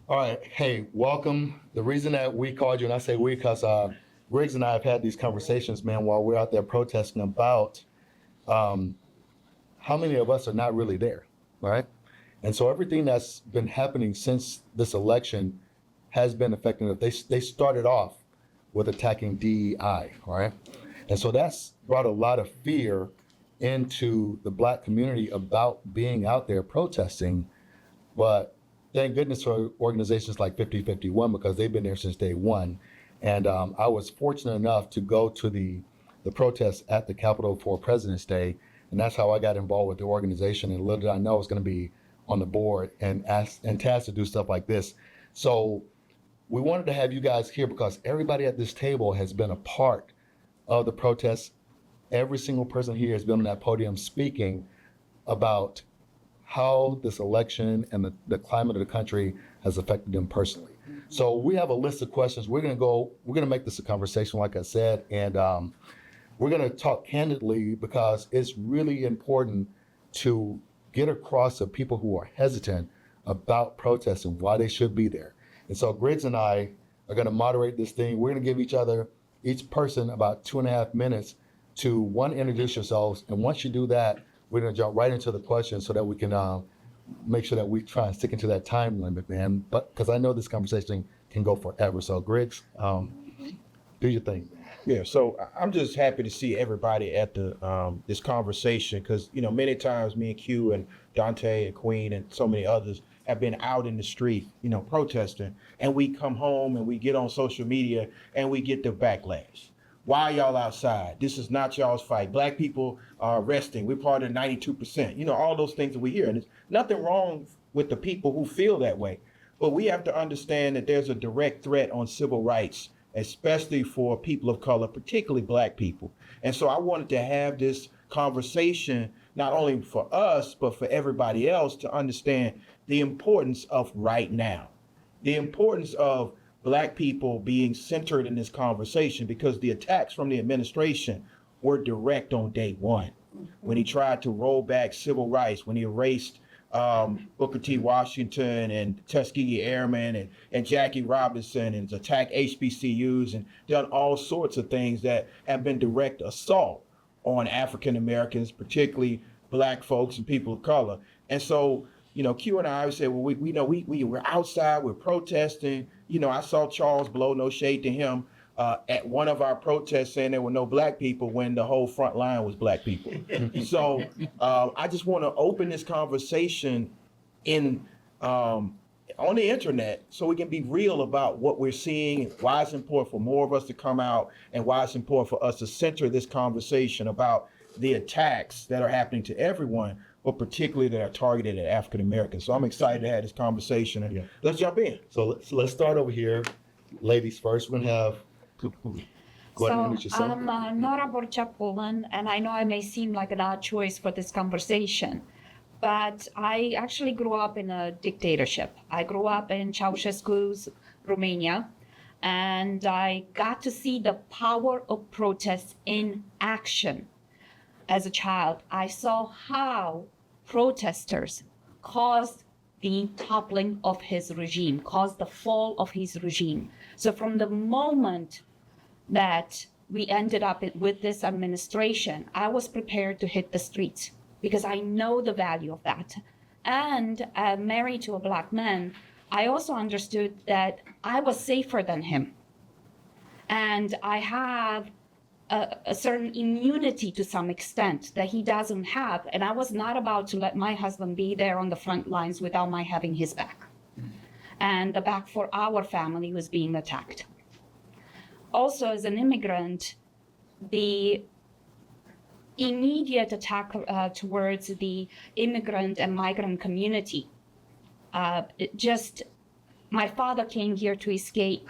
All right. Hey, welcome. The reason that we called you, and I say we because Griggs and I have had these conversations, man, while we're out there protesting about how many of us are not really there, right? And so everything that's been happening since this election has been affecting it. They started off with attacking DEI, right? And so that's brought a lot of fear into the Black community about being out there protesting. But thank goodness for organizations like 5051 because they've been there since day one. And I was fortunate enough to go to the protests at the Capitol for President's Day. And that's how I got involved with the organization. And little did I know I was going to be on the board and tasked to do stuff like this. So we wanted to have you guys here because everybody at this table has been a part of the protests. Every single person here has been on that podium speaking about how this election and the climate of the country has affected them personally. So we have a list of questions. We're going to make this a conversation, like I said, and we're going to talk candidly because it's really important to get across to people who are hesitant about protesting why they should be there. And so Griggs and I are going to moderate this thing. We're going to give each person about 2.5 minutes to introduce yourselves. And once you do that, we're going to jump right into the questions so that we can make sure that we try and stick into that time limit, man. But because I know this conversation can go forever. So Griggs, do your thing, man. Yeah, so I'm just happy to see everybody at the this conversation because, many times me and Q and Dante and Queen and so many others have been out in the street, protesting, and we come home and we get on social media and we get the backlash. Why y'all outside? This is not y'all's fight. Black people are resting. We're part of 92%. All those things that we hear. And there's nothing wrong with the people who feel that way. But we have to understand that there's a direct threat on civil rights, especially for people of color, particularly Black people. And so I wanted to have this conversation, not only for us, but for everybody else to understand the importance of right now, the importance of Black people being centered in this conversation, because the attacks from the administration were direct on day one. When he tried to roll back civil rights, when he erased Booker T. Washington and Tuskegee Airmen and Jackie Robinson and attacked HBCUs and done all sorts of things that have been direct assault on African Americans, particularly Black folks and people of color. And so, Q and I would say, well, we were outside, we're protesting. I saw Charles Blow, no shade to him, at one of our protests saying there were no Black people when the whole front line was Black people. So I just want to open this conversation on the internet so we can be real about what we're seeing, why it's important for more of us to come out, and why it's important for us to center this conversation about the attacks that are happening to everyone, but particularly that are targeted at African Americans. So I'm excited to have this conversation, and let's jump in. So let's start over here. Ladies first. We're going to have... Go ahead and introduce yourself. I'm Nora Borchak-Pullen, and I know I may seem like an odd choice for this conversation, but I actually grew up in a dictatorship. I grew up in Ceausescu's Romania, and I got to see the power of protest in action. As a child, I saw how protesters caused the toppling of his regime, caused the fall of his regime. So from the moment that we ended up with this administration, I was prepared to hit the streets because I know the value of that. And married to a Black man, I also understood that I was safer than him. And I have a certain immunity to some extent that he doesn't have. And I was not about to let my husband be there on the front lines without my having his back. And the back for our family was being attacked. Also, as an immigrant, the immediate attack towards the immigrant and migrant community, my father came here to escape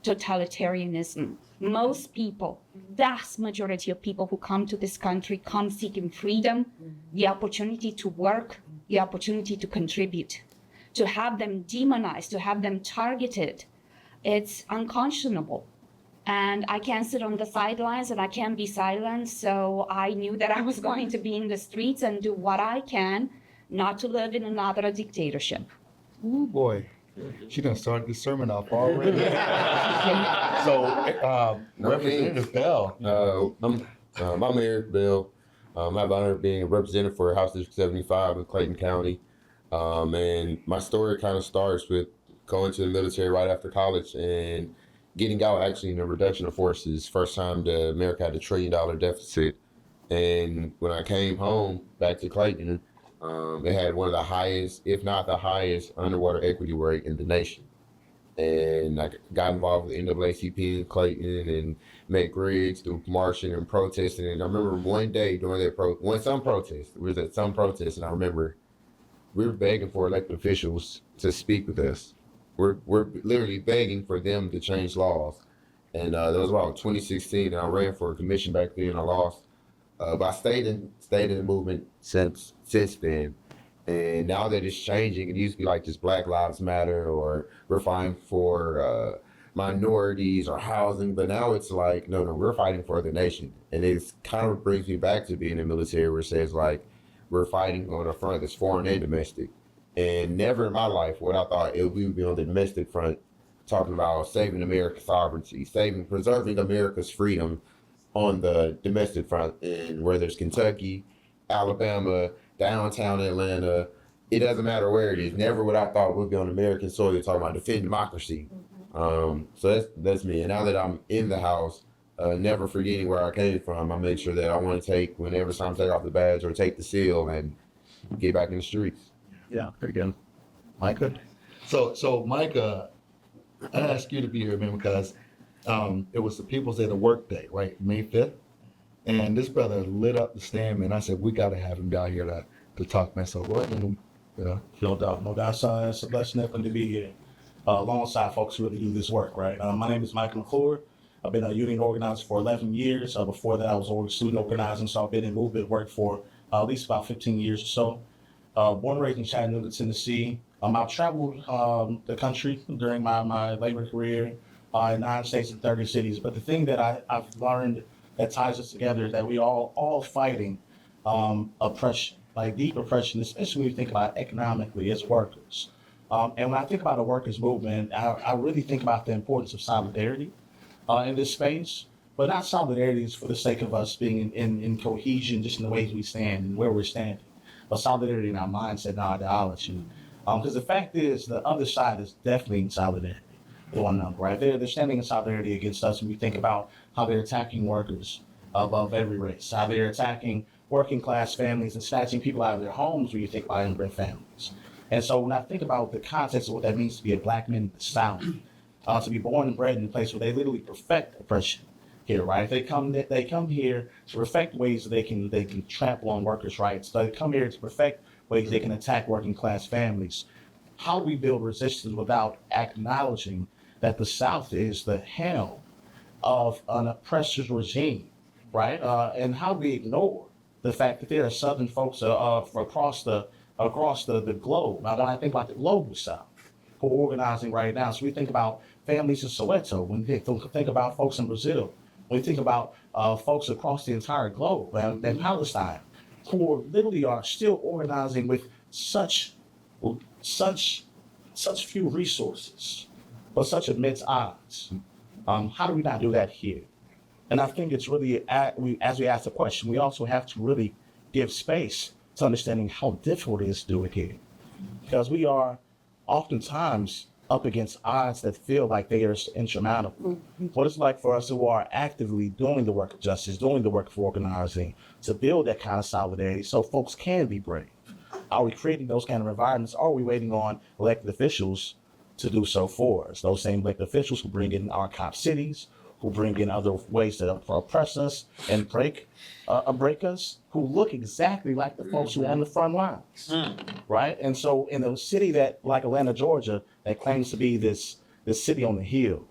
totalitarianism. Most people, vast majority of people who come to this country come seeking freedom, the opportunity to work, the opportunity to contribute. To have them demonized, to have them targeted, it's unconscionable. And I can't sit on the sidelines and I can't be silent. So I knew that I was going to be in the streets and do what I can not to live in another dictatorship. Oh boy. She done started the sermon off already. So, Representative Bell. I'm Eric Bell. I have the honor of being a representative for House District 75 in Clayton County. And my story kind of starts with going to the military right after college and getting out actually in the reduction of forces. First time America had $1 trillion deficit. And when I came home back to Clayton, it had one of the highest, if not the highest, underwater equity rate in the nation. And I got involved with NAACP in Clayton and met Griggs through marching and protesting. And I remember one day during that we was at some protest, and I remember we were begging for elected officials to speak with us. We're literally begging for them to change laws. And that was about 2016, and I ran for a commission back then. I lost, but I stayed in the movement since then. And now that it's changing, it used to be like just Black Lives Matter or we're fighting for minorities or housing, but now it's like, no, we're fighting for the nation. And it kind of brings me back to being in the military where it says like, we're fighting on a front that's foreign and domestic. And never in my life would I thought we would be on the domestic front talking about saving America's sovereignty, preserving America's freedom on the domestic front. And whether it's Kentucky, Alabama, downtown Atlanta, it doesn't matter where it is. Never would I thought we'd be on American soil talking about defending democracy. So that's me. And now that I'm in the House, never forgetting where I came from, I make sure that I want to take, whenever it's time to take off the badge or take the seal and get back in the streets. Yeah, very good. Micah? So Micah, I asked you to be here, man, because it was the People's Day, the work day, right? May 5th. And this brother lit up the stand, man. I said, we got to have him down here to talk, man. So go ahead and, No doubt, son. It's a blessing definitely to be here alongside folks who really do this work, right? My name is Michael McClure. I've been a union organizer for 11 years. Before that, I was student organizing, so I've been in movement work for at least about 15 years or so. Born and raised in Chattanooga, Tennessee. I've traveled the country during my labor career in 9 states and 30 cities. But the thing that I've learned that ties us together is that we all fighting oppression, like deep oppression, especially when you think about economically as workers. And when I think about a workers' movement, I really think about the importance of solidarity in this space, but not solidarity for the sake of us being in cohesion, just in the ways we stand and where we're standing, but solidarity in our mindset and our ideology. Because the fact is, the other side is definitely in solidarity with one another, right? They're standing in solidarity against us when we think about how they're attacking workers of every race, how they're attacking working class families and snatching people out of their homes when you think about immigrant families. And so when I think about the context of what that means to be a Black man in the South, to be born and bred in a place where they literally perfect oppression here, right? They come here to perfect ways that they can trample on workers' rights. They come here to perfect ways they can attack working class families. How do we build resistance without acknowledging that the South is the helm of an oppressor's regime, right? And how do we ignore the fact that there are Southern folks across the globe? Now, when I think about the global South, who are organizing right now, so we think about families in Soweto, when we think about folks in Brazil, when we think about folks across the entire globe and Palestine, who literally are still organizing with such few resources, but such immense odds. How do we not do that here? And I think it's really, as we ask the question, we also have to really give space to understanding how difficult it is to do it here. Because we are oftentimes up against odds that feel like they are insurmountable. What it's like for us who are actively doing the work of justice, doing the work of organizing, to build that kind of solidarity so folks can be brave. Are we creating those kind of environments? Or are we waiting on elected officials to do so for us? Those same elected officials who bring in our cop cities, who bring in other ways to oppress us and break us, who look exactly like the folks who are on the front lines, right? And so in a city that, like Atlanta, Georgia, that claims to be this city on the hill,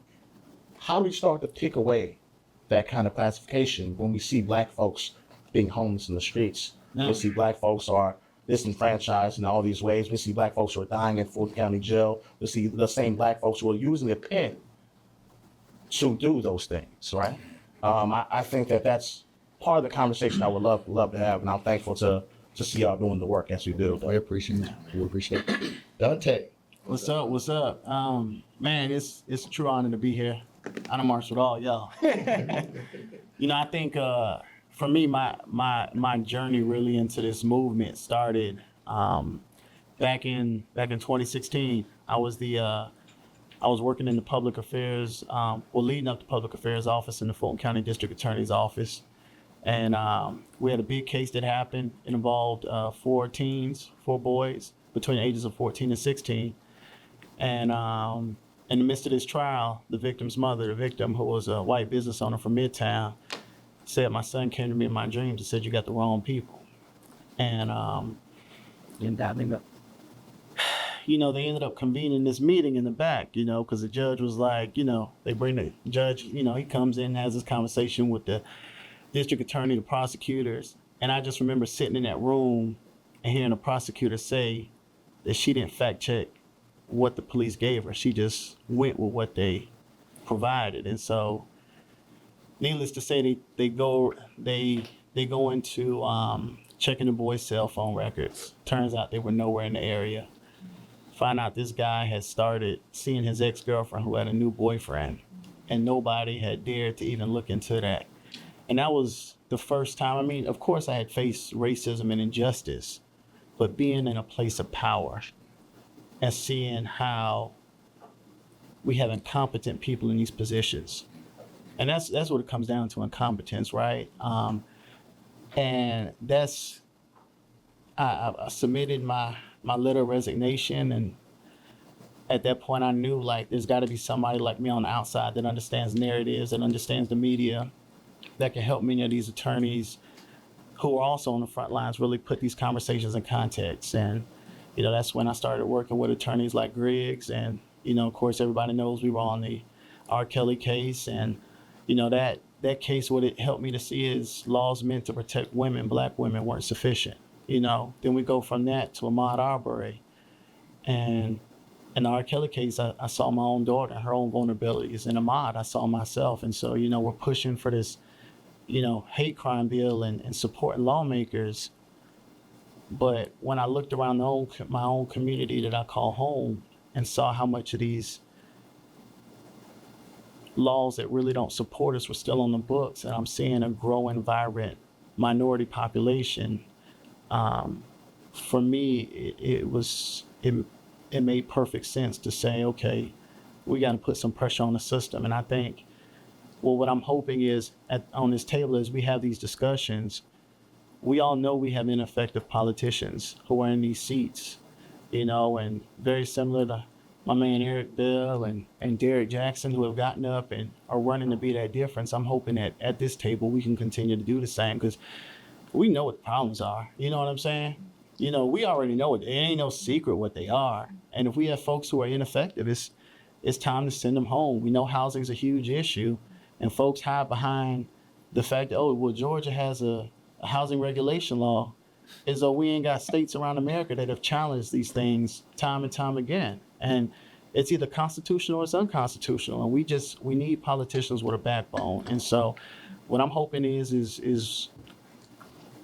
how do we start to pick away that kind of classification when we see Black folks being homeless in the streets? We see Black folks are disenfranchised in all these ways. We see Black folks who are dying in Fulton County Jail. We see the same Black folks who are using a pen to do those things, right? I think that's part of the conversation I would love to have, and I'm thankful to see y'all doing the work as we do. we appreciate it. We appreciate it. Dante, What's up? What's up? Man, it's a true honor to be here. I done marched with all y'all. You know, I think for me, my journey really into this movement started back in 2016. I was working in the public affairs, leading up the public affairs office in the Fulton County District Attorney's office. And we had a big case that happened. It involved 4 boys between the ages of 14 and 16. And in the midst of this trial, the victim's mother, the victim, who was a white business owner from Midtown, said, my son came to me in my dreams and said, you got the wrong people. And you know, they ended up convening this meeting in the back, you know, because the judge was like, you know, they bring the judge, you know, he comes in and has this conversation with the district attorney, the prosecutors. And I just remember sitting in that room and hearing the prosecutor say that she didn't fact check what the police gave her. She just went with what they provided. And so needless to say, they go into checking the boys' cell phone records. Turns out they were nowhere in the area. Find out this guy had started seeing his ex-girlfriend who had a new boyfriend, and nobody had dared to even look into that. And that was the first time. I mean, of course I had faced racism and injustice, but being in a place of power and seeing how we have incompetent people in these positions. And that's what it comes down to, incompetence, right? And that's, I submitted my letter of resignation, and at that point I knew, like, there's got to be somebody like me on the outside that understands narratives, that understands the media, that can help many of these attorneys who are also on the front lines really put these conversations in context. And, you know, that's when I started working with attorneys like Griggs. And, you know, of course, everybody knows we were on the R. Kelly case. And, you know, that case, what it helped me to see is laws meant to protect women, black women, weren't sufficient. You know, then we go from that to Ahmaud Arbery. And in the R. Kelly case, I saw my own daughter, her own vulnerabilities. In Ahmaud, I saw myself. And so, you know, we're pushing for this, you know, hate crime bill and supporting lawmakers. But when I looked around my own community that I call home and saw how much of these laws that really don't support us were still on the books, and I'm seeing a growing, vibrant minority population, for me, it made perfect sense to say, okay, we got to put some pressure on the system. And I think, well, what I'm hoping is on this table as we have these discussions, we all know we have ineffective politicians who are in these seats, you know, and very similar to my man Eric Bell and Derek Jackson, who have gotten up and are running to be that difference. I'm hoping that at this table we can continue to do the same, because we know what the problems are. You know what I'm saying? You know, we already know it. It ain't no secret what they are. And if we have folks who are ineffective, it's time to send them home. We know housing is a huge issue, and folks hide behind the fact that, oh, well, Georgia has a housing regulation law, as though we ain't got states around America that have challenged these things time and time again. And it's either constitutional or it's unconstitutional. And we need politicians with a backbone. And so what I'm hoping is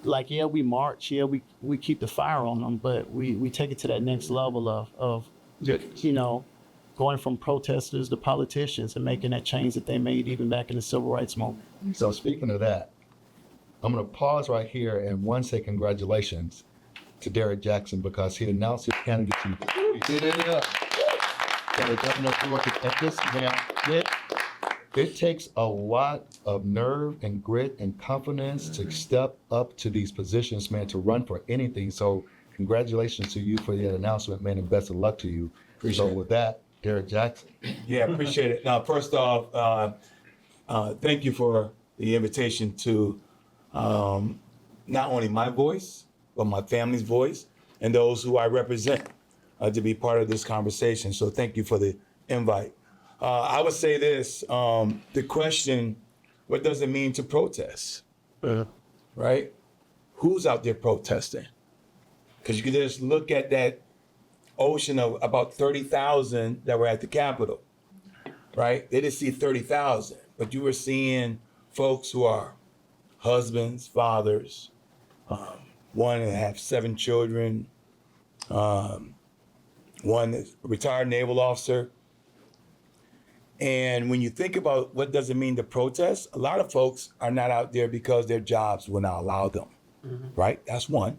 like, yeah, we march, yeah, we keep the fire on them, but we take it to that next level of you know, going from protesters to politicians and making that change that they made even back in the civil rights movement. So speaking of that, I'm going to pause right here and one say congratulations to Derek Jackson, because he announced his candidacy. He did it up. So the governor of Georgia, at this now, it takes a lot of nerve and grit and confidence to step up to these positions, man, to run for anything. So congratulations to you for the announcement, man, and best of luck to you. Appreciate it. With that, Derek Jackson. Yeah, appreciate it. Now, first off, thank you for the invitation to not only my voice, but my family's voice and those who I represent to be part of this conversation. So thank you for the invite. I would say this, the question, what does it mean to protest? Right? Who's out there protesting? Because you can just look at that ocean of about 30,000 that were at the Capitol, right? They didn't see 30,000, but you were seeing folks who are husbands, fathers, one that have 7 children, one is a retired naval officer. And when you think about what does it mean to protest, a lot of folks are not out there because their jobs will not allow them, right? That's one,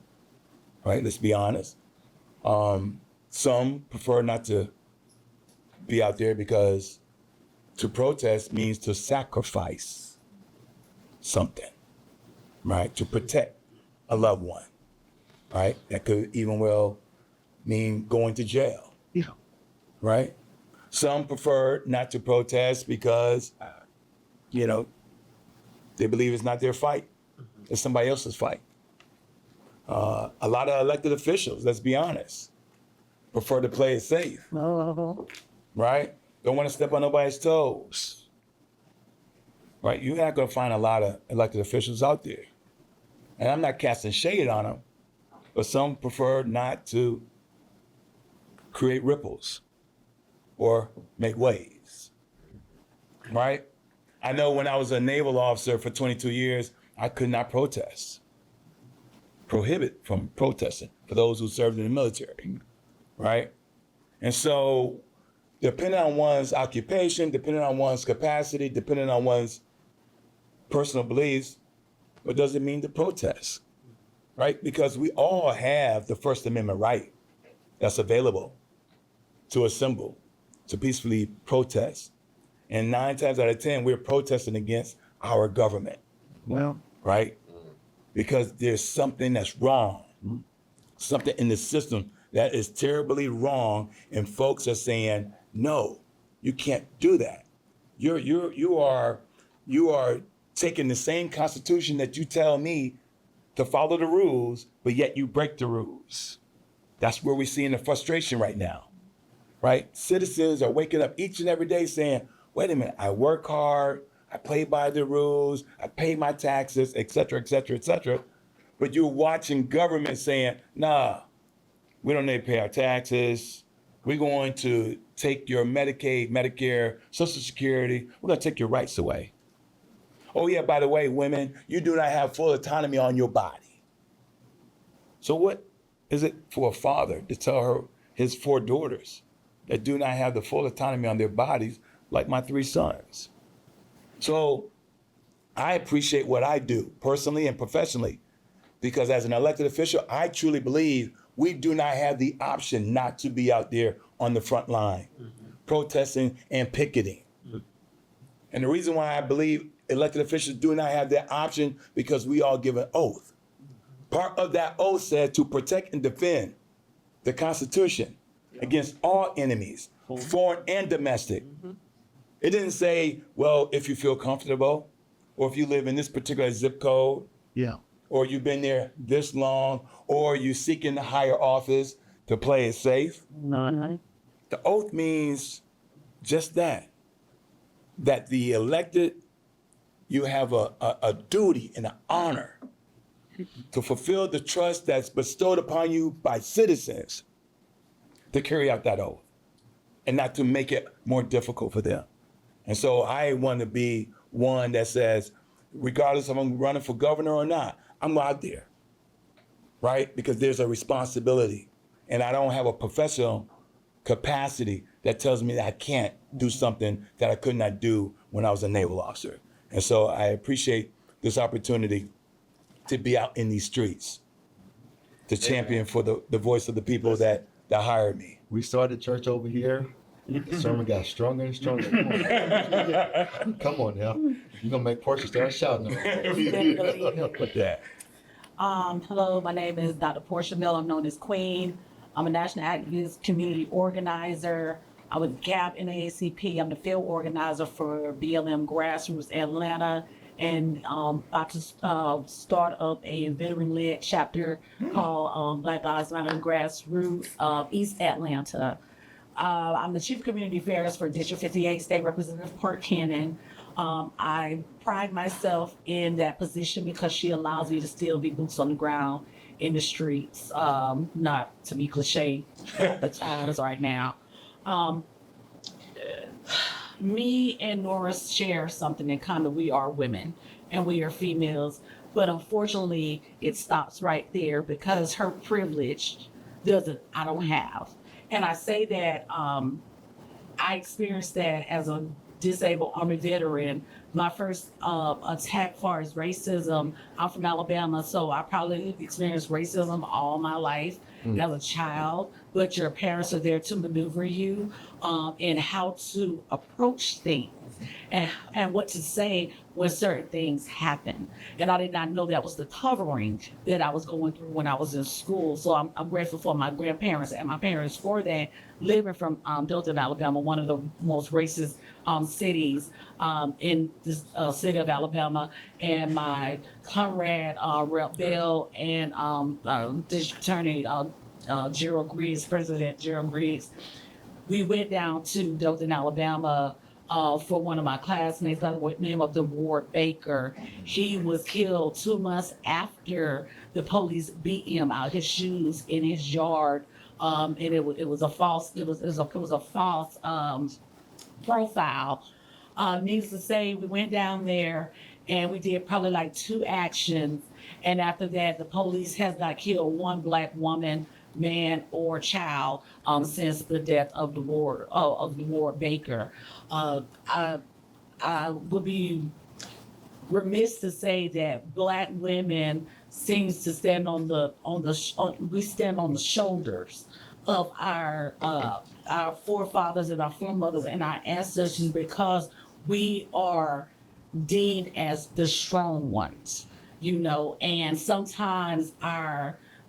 right? Let's be honest. Some prefer not to be out there because to protest means to sacrifice something, right? To protect a loved one, right? That could even well mean going to jail, right? Some prefer not to protest because, they believe it's not their fight. It's somebody else's fight. A lot of elected officials, let's be honest, prefer to play it safe, right? Don't want to step on nobody's toes, right? You're not going to find a lot of elected officials out there. And I'm not casting shade on them, but some prefer not to create ripples or make waves, right? I know when I was a naval officer for 22 years, I could not protest. Prohibit from protesting for those who served in the military, right? And so, depending on one's occupation, depending on one's capacity, depending on one's personal beliefs, what does it mean to protest, right? Because we all have the First Amendment right that's available to assemble, to peacefully protest. And 9 times out of 10, we're protesting against our government. Well, right? Because there's something that's wrong, something in the system that is terribly wrong, and folks are saying, no, you can't do that. You are taking the same Constitution that you tell me to follow the rules, but yet you break the rules. That's where we're seeing the frustration right now, right? Citizens are waking up each and every day saying, wait a minute, I work hard, I play by the rules, I pay my taxes, et cetera, et cetera, et cetera. But you're watching government saying, nah, we don't need to pay our taxes. We're going to take your Medicaid, Medicare, Social Security. We're going to take your rights away. Oh yeah, by the way, women, you do not have full autonomy on your body. So what is it for a father to tell his 4 daughters that do not have the full autonomy on their bodies like my 3 sons? So I appreciate what I do personally and professionally, because as an elected official, I truly believe we do not have the option not to be out there on the front line, protesting and picketing. And the reason why I believe elected officials do not have that option, because we all give an oath. Part of that oath said to protect and defend the Constitution against all enemies, foreign and domestic. It didn't say, well, if you feel comfortable, or if you live in this particular zip code, or you've been there this long, or you seeking the higher office to play it safe. The oath means just that the elected, you have a duty and an honor to fulfill the trust that's bestowed upon you by citizens to carry out that oath and not to make it more difficult for them. And so I want to be one that says, regardless if I'm running for governor or not, I'm out there, right? Because there's a responsibility, and I don't have a professional capacity that tells me that I can't do something that I could not do when I was a naval officer. And so I appreciate this opportunity to be out in these streets, to champion for the voice of the people that hired me. We started church over here. The sermon got stronger and stronger. Come on, Come on now. You're going to make Portia start shouting. With that. Hello, my name is Dr. Portia Mill. I'm known as Queen. I'm a national activist community organizer. I was GAP NAACP. I'm the field organizer for BLM Grassroots Atlanta. And about to start up a veteran-led chapter called Black Lives Matter Grassroots East Atlanta. I'm the Chief Community Affairs for District 58, State Representative Park Cannon. I pride myself in that position because she allows me to still be boots on the ground in the streets, not to be cliche, the times right now. Me and Norris share something in common. We are women and we are females, but unfortunately it stops right there because her privilege I don't have. And I say that I experienced that as a disabled Army veteran. My first attack far as racism, I'm from Alabama, so I probably experienced racism all my life as a child, but your parents are there to maneuver you in how to approach things and what to say when certain things happen. And I did not know that was the covering that I was going through when I was in school. So I'm grateful for my grandparents and my parents for that. Living from Dothan, Alabama, one of the most racist cities in the city of Alabama, and my comrade Rep. Bell and District Attorney Gerald Griggs, President Gerald Griggs, we went down to Dothan, Alabama for one of my classmates by the name of Ward Baker. He was killed 2 months after the police beat him out his shoes in his yard. And it was a false profile. Needless to say, we went down there and we did probably like 2 actions. And after that, the police has not killed one black woman, man, or child since the death of the Ward Baker. I would be remiss to say that black women seems to stand we stand on the shoulders of our forefathers and our foremothers and our ancestors because we are deemed as the strong ones, and sometimes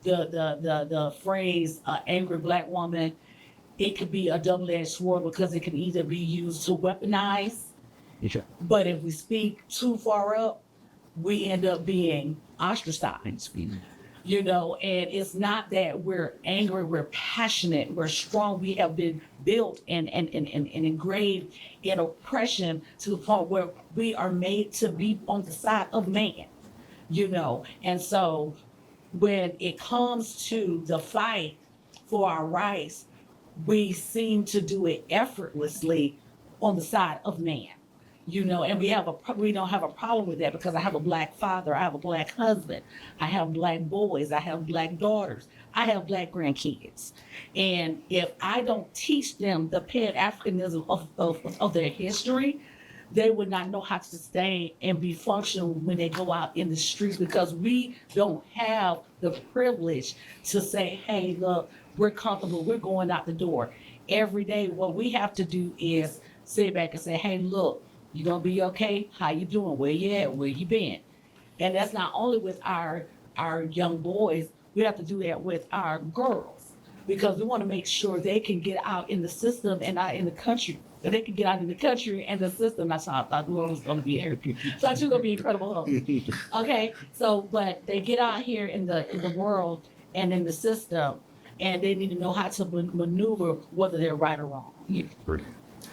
the phrase angry black woman, it could be a double-edged sword because it can either be used to weaponize, but if we speak too far up, we end up being ostracized. And it's not that we're angry, we're passionate, we're strong. We have been built and engraved in oppression to the point where we are made to be on the side of man, And so when it comes to the fight for our rights, we seem to do it effortlessly on the side of man. And we don't have a problem with that because I have a black father, I have a black husband, I have black boys, I have black daughters, I have black grandkids. And if I don't teach them the Pan-Africanism of their history, they would not know how to sustain and be functional when they go out in the streets because we don't have the privilege to say, hey, look, we're comfortable, we're going out the door. Every day, what we have to do is sit back and say, hey, look, you gonna be okay? How you doing? Where you at? Where you been? And that's not only with our young boys, we have to do that with our girls because we want to make sure they can get out in the system and out in the country. That they can get out in the country and the system. That's how I thought the world was going to be here. So it's going to be incredible. Okay, but they get out here in the world and in the system, and they need to know how to maneuver whether they're right or wrong.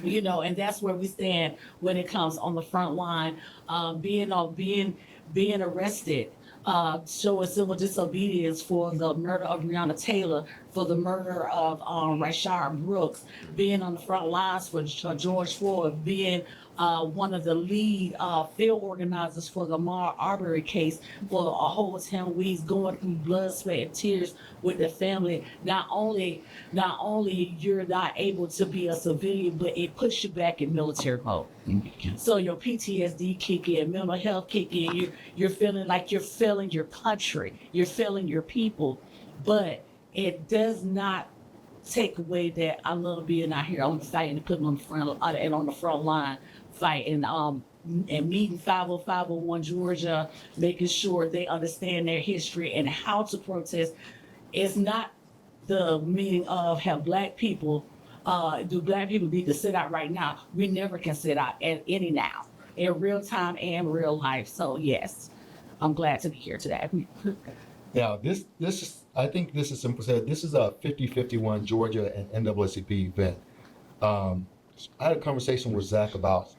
And that's where we stand when it comes on the front line, being arrested, showing civil disobedience for the murder of Breonna Taylor, for the murder of Rayshard Brooks, being on the front lines for George Floyd, being one of the lead field organizers for the Ahmaud Arbery case for a whole 10 weeks, going through blood, sweat, and tears with the family. Not only you're not able to be a civilian, but it puts you back in military mode. So your PTSD kick in, mental health kick in. You're feeling like you're failing your country, you're failing your people, but it does not take away that I love being out here on the fight and putting on the front line fighting and meeting 50501 Georgia, making sure they understand their history and how to protest. It's not the meaning of have black people, do black people need to sit out right now? We never can sit out at any now, in real time and real life. So yes, I'm glad to be here today. Yeah, this is, I think this is simple said. This is a 50-51 Georgia and NAACP event. I had a conversation with Zach about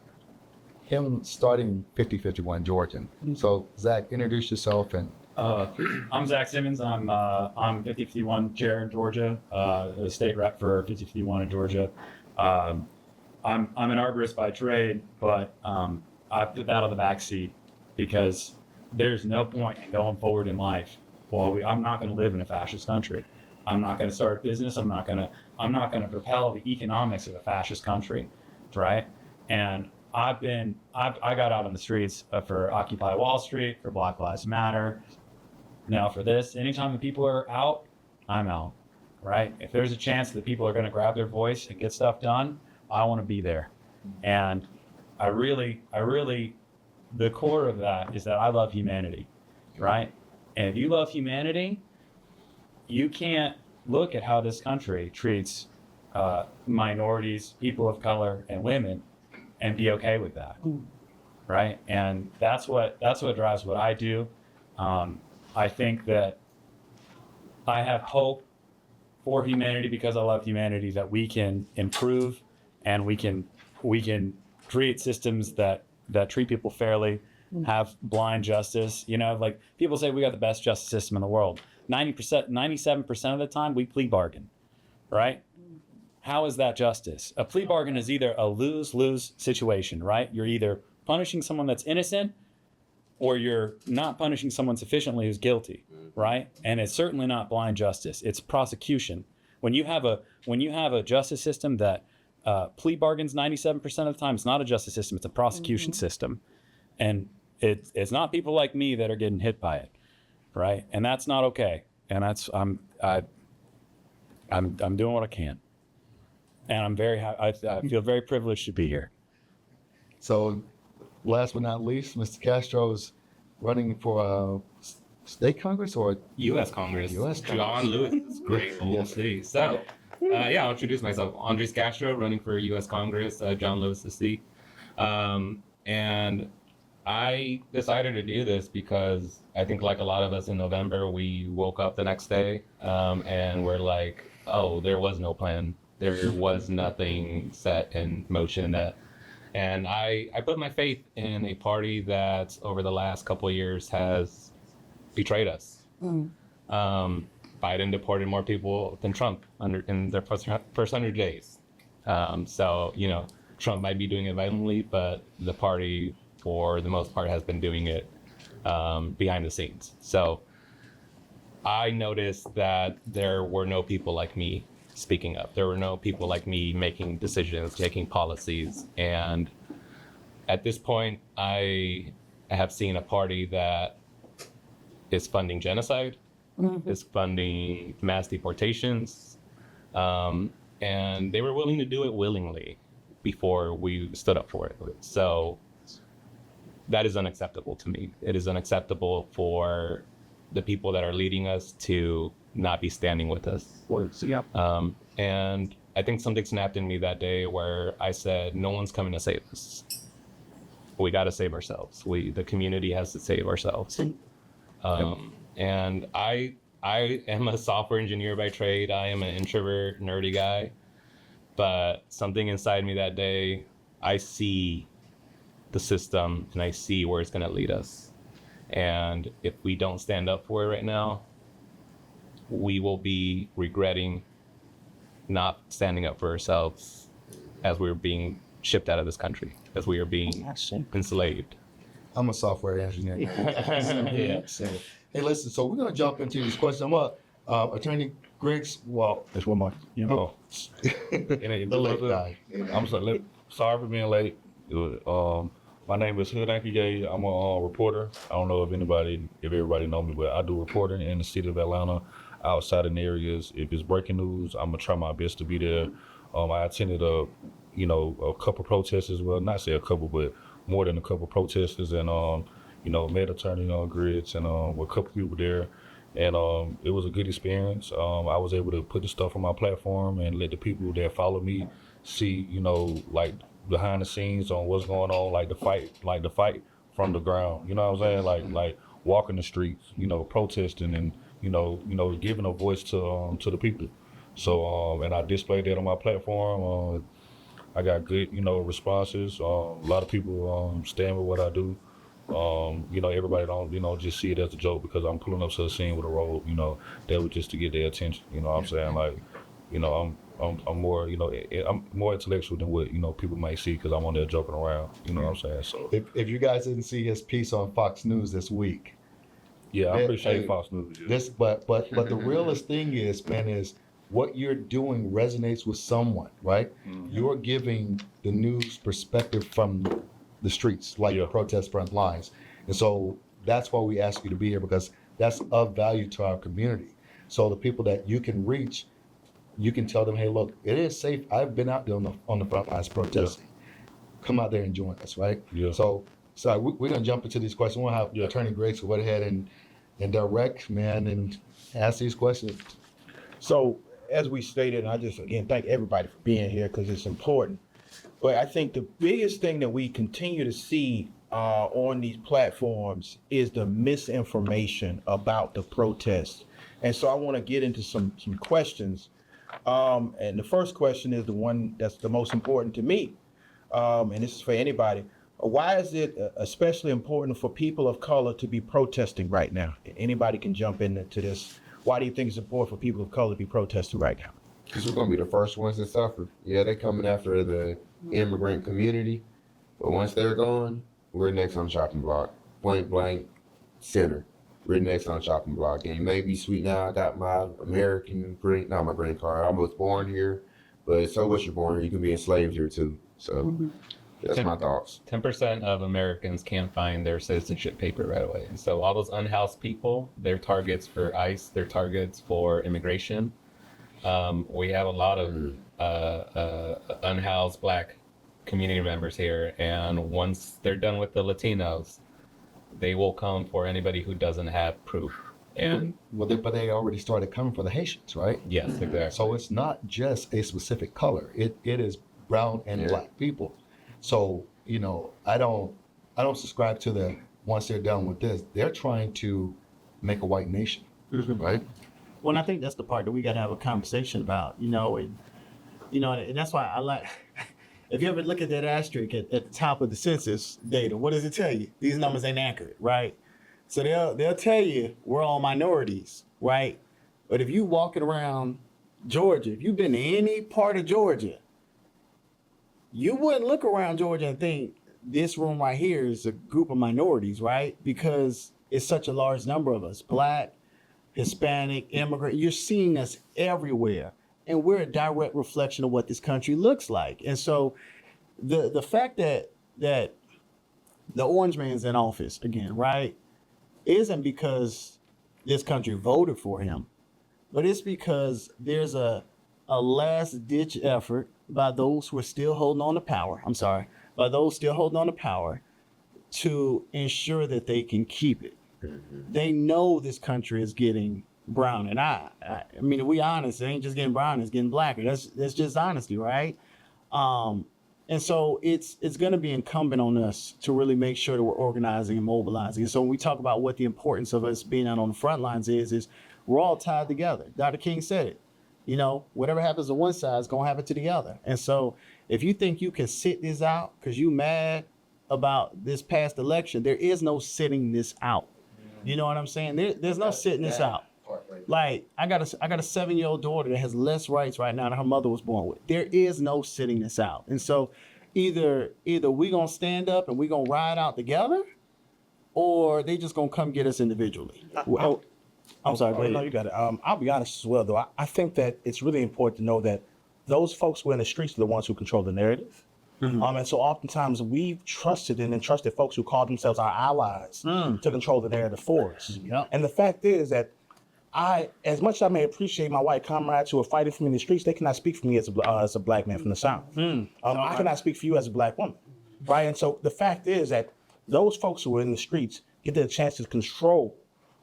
him starting 50-51 Georgia. So Zach, introduce yourself and. I'm Zach Simmons. I'm 50-51 chair in Georgia, the state rep for 50-51 in Georgia. I'm an arborist by trade, but I put that on the back seat because there's no point in going forward in life. Well, I'm not going to live in a fascist country. I'm not going to start a business. I'm not going to propel the economics of a fascist country, right? And I got out on the streets for Occupy Wall Street, for Black Lives Matter. Now for this, anytime the people are out, I'm out, right? If there's a chance that people are going to grab their voice and get stuff done, I want to be there. And I really, the core of that is that I love humanity, right? And if you love humanity, you can't look at how this country treats minorities, people of color, and women, and be okay with that, right? And that's what drives what I do. I think that I have hope for humanity because I love humanity, that we can improve and we can create systems that treat people fairly, have blind justice. You know, like people say we got the best justice system in the world. 97% of the time we plea bargain, right? How is that justice? A plea bargain is either a lose-lose situation, right? You're either punishing someone that's innocent or you're not punishing someone sufficiently who's guilty, right? And it's certainly not blind justice. It's prosecution. When you have a justice system that plea bargains 97% of the time, it's not a justice system, it's a prosecution system. And it's not people like me that are getting hit by it, right? And that's not okay. And that's I'm doing what I can. And I feel very privileged to be here. So, last but not least, Mr. Castro's running for state Congress or U.S. Congress. U.S. John Lewis is great. We'll see. So, I'll introduce myself. Andres Castro, running for U.S. Congress. John Lewis is seat. And I decided to do this because I think, like a lot of us in November, we woke up the next day and we're like, oh, there was no plan. There was nothing set in motion. And I put my faith in a party that over the last couple of years has betrayed us. Biden deported more people than Trump in their first 100 days. So, you know, Trump might be doing it violently, but the party, for the most part, has been doing it behind the scenes. So I noticed that there were no people like me speaking up. There were no people like me making decisions, making policies. And at this point, I have seen a party that is funding genocide, is funding mass deportations, and they were willing to do it willingly before we stood up for it. So that is unacceptable to me. It is unacceptable for the people that are leading us to not be standing with us. And I think something snapped in me that day where I said, no one's coming to save us. We got to save ourselves. The community has to save ourselves. And I am a software engineer by trade. I am an introvert, nerdy guy. But something inside me that day, I see the system and I see where it's going to lead us. And if we don't stand up for it right now, we will be regretting not standing up for ourselves as we're being shipped out of this country, as we are being enslaved. I'm a software engineer. Yeah. Hey, listen, so we're going to jump into these questions. I'm Attorney Griggs. Well, There's one more. oh, The late guy. I'm sorry for being late. My name is Hood Gay. I'm a reporter. I don't know if everybody know me, but I do reporting in the city of Atlanta, outside in areas. If it's breaking news, I'm gonna try my best to be there. I attended a couple protesters. Well, not say a couple, but more than a couple protesters, and met Attorney Griggs and with a couple people there. And it was a good experience. I was able to put the stuff on my platform and let the people that follow me see, like behind the scenes on what's going on, like the fight from the ground. You know what I'm saying? Like walking the streets, protesting and giving a voice to the people. So and I displayed that on my platform. I got good responses. A lot of people stand with what I do. Everybody don't just see it as a joke because I'm pulling up to the scene with a robe. That was just to get their attention. You know what I'm saying? I'm more I'm more intellectual than what people might see because I'm on there joking around. You know what I'm saying? So if you guys didn't see his piece on Fox News this week, Yeah, I Yeah, appreciate hey, Fox News. Yeah. This, but the realest thing is, man, is what you're doing resonates with someone, right? You're giving the news perspective from the streets, like the Yeah. protest front lines, and so that's why we ask you to be here because that's of value to our community. So the people that you can reach, you can tell them, hey, look, it is safe. I've been out there on the front lines protesting. Come out there and join us, right? Yeah. So we're gonna jump into these questions. We'll have Attorney Griggs go ahead and direct, man, and ask these questions. So, as we stated, and I just again thank everybody for being here because it's important. But I think the biggest thing that we continue to see on these platforms is the misinformation about the protests. And so I want to get into some questions. And the first question is the one that's the most important to me. And this is for anybody. Why is it especially important for people of color to be protesting right now? Anybody can jump into this. Why do you think it's important for people of color to be protesting right now? Because we're going to be the first ones to suffer. Yeah, they're coming after the immigrant community. But once they're gone, we're next on the chopping block. Point blank, center. We're next on the chopping block. And you may be sweet now. I got my American green, not my green card. I was born here. But so what you're born here, you can be enslaved here too. So that's my thoughts. 10% of Americans can't find their citizenship paper right away. And so all those unhoused people, they're targets for ICE, they're targets for immigration. We have a lot of unhoused Black community members here. And once they're done with the Latinos, they will come for anybody who doesn't have proof. And But they already started coming for the Haitians, right? yes, exactly. So it's not just a specific color. It is brown and Black people. So, I don't subscribe to the once they're done with this, they're trying to make a white nation, right? Well, and I think that's the part that we got to have a conversation about, and that's why I like, if you ever look at that asterisk at the top of the census data, what does it tell you? These numbers ain't accurate, right? So they'll tell you we're all minorities, right? But if you walking around Georgia, if you've been to any part of Georgia, you wouldn't look around Georgia and think this room right here is a group of minorities, right? Because it's such a large number of us, Black, Hispanic, immigrant. You're seeing us everywhere. And we're a direct reflection of what this country looks like. And so the fact that the orange man's in office again, right, isn't because this country voted for him, but it's because there's a last ditch effort by those who are still holding on to power. By those still holding on to power to ensure that they can keep it. They know this country is getting brown. And I mean, if we honest, it ain't just getting brown, it's getting blacker. That's just honesty, right? And so it's going to be incumbent on us to really make sure that we're organizing and mobilizing. And so when we talk about what the importance of us being out on the front lines is we're all tied together. Dr. King said it. Whatever happens to one side is going to happen to the other. And so if you think you can sit this out because you mad about this past election, there is no sitting this out. You know what I'm saying? There's no sitting this out. Like I got a 7-year-old daughter that has less rights right now than her mother was born with. There is no sitting this out. And so either we gonna stand up and we gonna ride out together, or they just gonna come get us individually. I'm sorry. Go ahead. No, you got it. I'll be honest as well, though. I think that it's really important to know that those folks who are in the streets are the ones who control the narrative. And so oftentimes we've trusted and entrusted folks who call themselves our allies to control the narrative for us. Yep. And the fact is that as much as I may appreciate my white comrades who are fighting for me in the streets, they cannot speak for me as a Black man from the South. I cannot speak for you as a Black woman, right? And so the fact is that those folks who are in the streets get the chance to control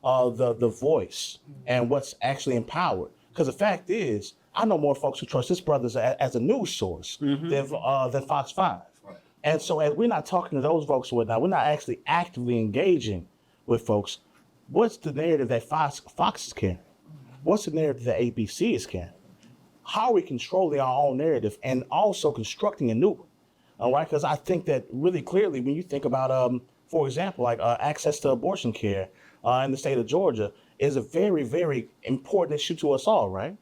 the voice and what's actually empowered. Because the fact is, I know more folks who trust this brothers as a news source than Fox 5. Right. And so as we're not talking to those folks right now, we're not actually actively engaging with folks. What's the narrative that Fox is carrying? What's the narrative that ABC is carrying? How are we controlling our own narrative and also constructing a new one? All right, because I think that really clearly when you think about, for example, like access to abortion care in the state of Georgia is a very, very important issue to us all, right?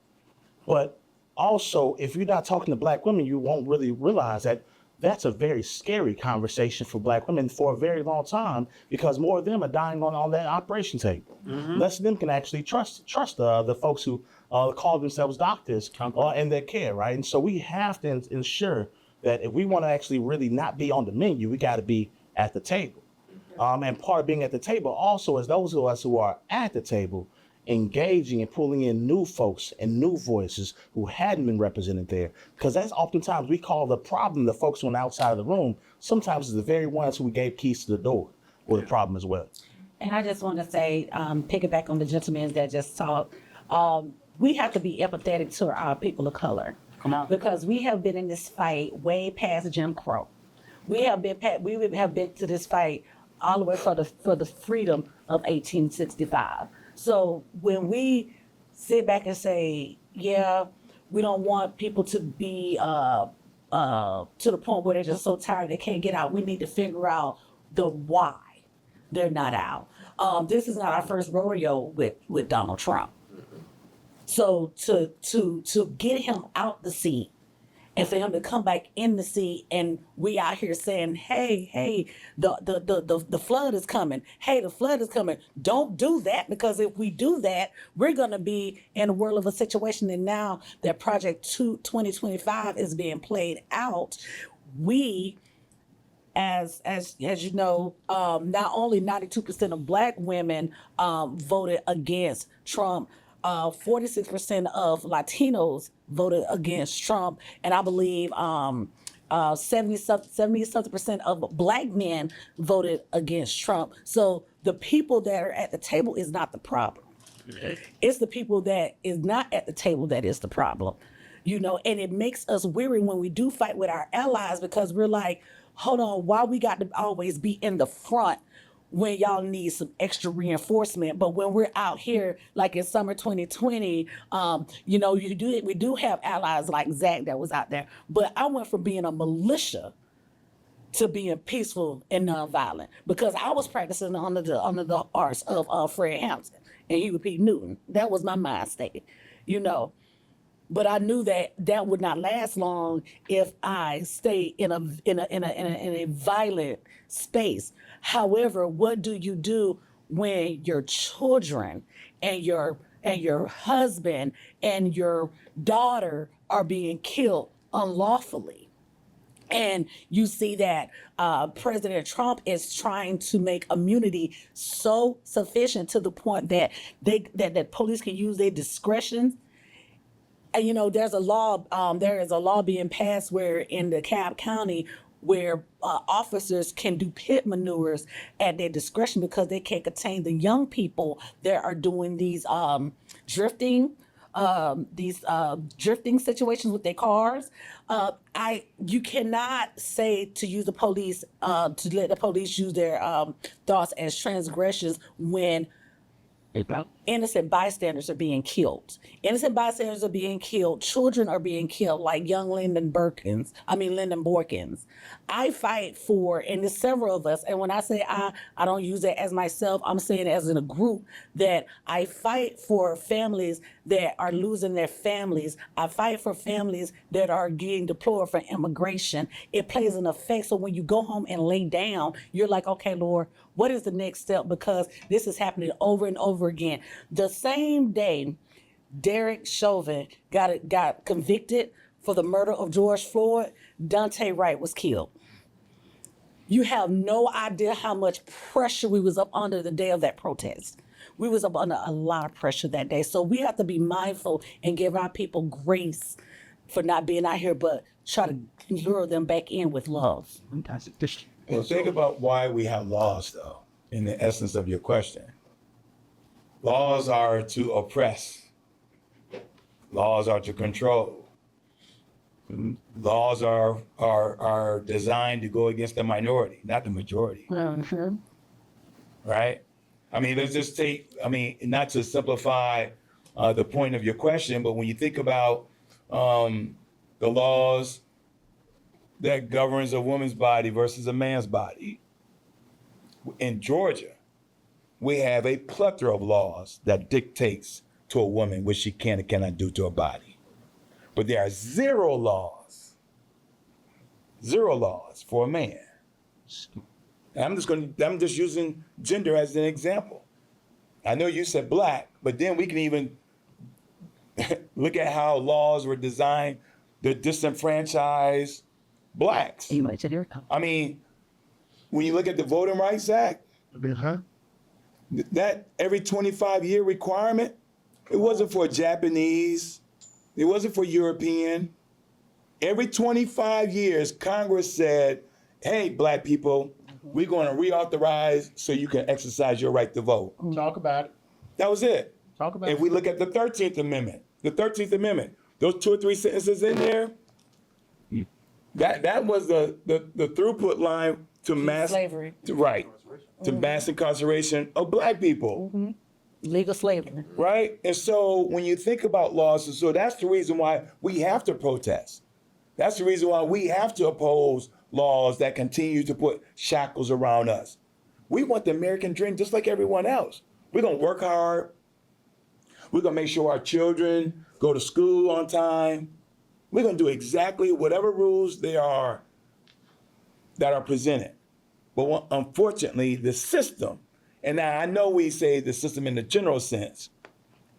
But also, if you're not talking to Black women, you won't really realize that That's a very scary conversation for Black women for a very long time, because more of them are dying on that operation table. Less of them can actually trust the folks who call themselves doctors and their care, right? And so we have to ensure that if we want to actually really not be on the menu, we got to be at the table. And part of being at the table also is those of us who are at the table engaging and pulling in new folks and new voices who hadn't been represented there. Because that's oftentimes we call the problem the folks on the outside of the room. Sometimes it's the very ones who we gave keys to the door or the problem as well. And I just want to say, piggyback on the gentleman that just talked, we have to be empathetic to our people of color. Because we have been in this fight way past Jim Crow. We have been to this fight all the way for the freedom of 1865. So when we sit back and say, yeah, we don't want people to be to the point where they're just so tired they can't get out, we need to figure out the why they're not out. This is not our first rodeo with Donald Trump. So to get him out the seat and for him to come back in the seat, and we out here saying, hey, the flood is coming. Hey, the flood is coming. Don't do that, because if we do that, we're going to be in a world of a situation. And now that Project 2025 is being played out, we, as you know, not only 92% of Black women voted against Trump, 46% of Latinos voted against Trump, and I believe 70% of Black men voted against Trump. So the people that are at the table is not the problem. It's the people that is not at the table that is the problem. You know, and it makes us weary when we do fight with our allies, because we're like, hold on, why we got to always be in the front when y'all need some extra reinforcement? But when we're out here, like in summer 2020, you know, we do have allies like Zach that was out there. But I went from being a militia to being peaceful and nonviolent, because I was practicing under the arts of Fred Hampton and Huey P. Newton. That was my mind state, you know. But I knew that would not last long if I stayed in a violent space. However, what do you do when your children and your husband and your daughter are being killed unlawfully? And you see that President Trump is trying to make immunity so sufficient to the point that that police can use their discretion. And, you know, there is a law being passed where in DeKalb County where officers can do pit maneuvers at their discretion, because they can't contain the young people that are doing these drifting situations with their cars. You cannot say to use the police, to let the police use their thoughts as transgressions when innocent bystanders are being killed. Innocent bystanders are being killed. Children are being killed, like young Lyndon Borkins. I fight for, and there's several of us, and when I say I don't use it as myself, I'm saying it as in a group, that I fight for families that are losing their families. I fight for families that are getting deployed for immigration. It plays an effect. So when you go home and lay down, you're like, okay, Lord, what is the next step? Because this is happening over and over again. The same day Derek Chauvin got convicted for the murder of George Floyd, Dante Wright was killed. You have no idea how much pressure we was up under the day of that protest. We was up under a lot of pressure that day. So we have to be mindful and give our people grace for not being out here, but try to lure them back in with love. Well, think about why we have laws, though, in the essence of your question. Laws are to oppress. Laws are to control. Laws are designed to go against the minority, not the majority. Mm-hmm. Right? I mean, let's just not to simplify the point of your question, but when you think about the laws that governs a woman's body versus a man's body, in Georgia, we have a plethora of laws that dictates to a woman what she can and cannot do to her body. But there are zero 0 laws for a man. And I'm just using gender as an example. I know you said black, but then we can even look at how laws were designed to disenfranchise blacks. I mean, when you look at the Voting Rights Act, that every 25-year requirement, it wasn't for Japanese, it wasn't for European. Every 25 years, Congress said, hey, black people, we're going to reauthorize so you can exercise your right to vote. Talk about it. That was it. Talk about If we look at the 13th Amendment, those 2 or 3 sentences in there, that was the throughput line to mass Slavery. to mass incarceration of black people. Legal slavery. Right? And so when you think about laws, so that's the reason why we have to protest. That's the reason why we have to oppose laws that continue to put shackles around us. We want the American dream just like everyone else. We're going to work hard. We're going to make sure our children go to school on time. We're going to do exactly whatever rules there are that are presented. But unfortunately, the system, and now I know we say the system in the general sense,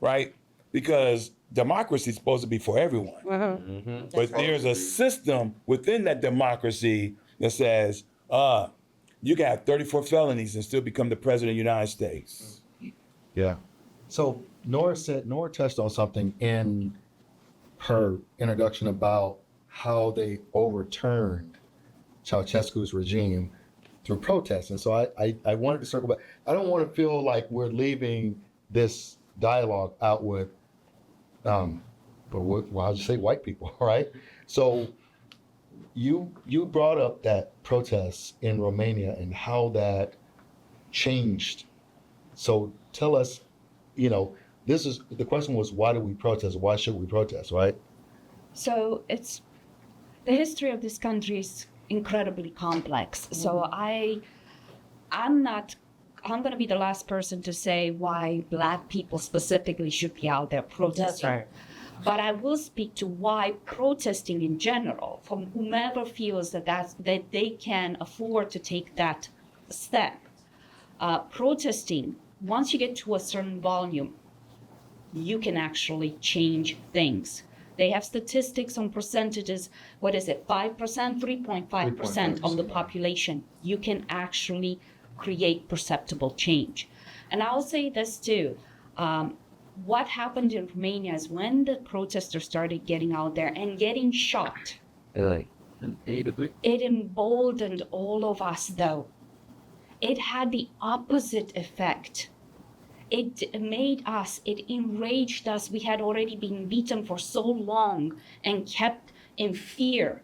right? Because democracy is supposed to be for everyone. But there's a system within that democracy that says, you can have 34 felonies and still become the president of the United States. Yeah. So Nora touched on something in her introduction about how they overturned Ceausescu's regime through protests. And so I wanted to circle back. I don't want to feel like we're leaving this dialogue out with, I'll just say white people, right? So you brought up that protests in Romania and how that changed. So tell us, the question was, why do we protest? Why should we protest, right? So it's the history of this country is incredibly complex. So I'm going to be the last person to say why Black people specifically should be out there protesting. That's right. But I will speak to why protesting in general, from whomever feels that they can afford to take that step. Protesting, once you get to a certain volume, you can actually change things. They have statistics on percentages. What is it? 5%, 3.5% of the population. You can actually create perceptible change. And I'll say this too. What happened in Romania is when the protesters started getting out there and getting shot, it emboldened all of us though. It had the opposite effect. It enraged us. We had already been beaten for so long and kept in fear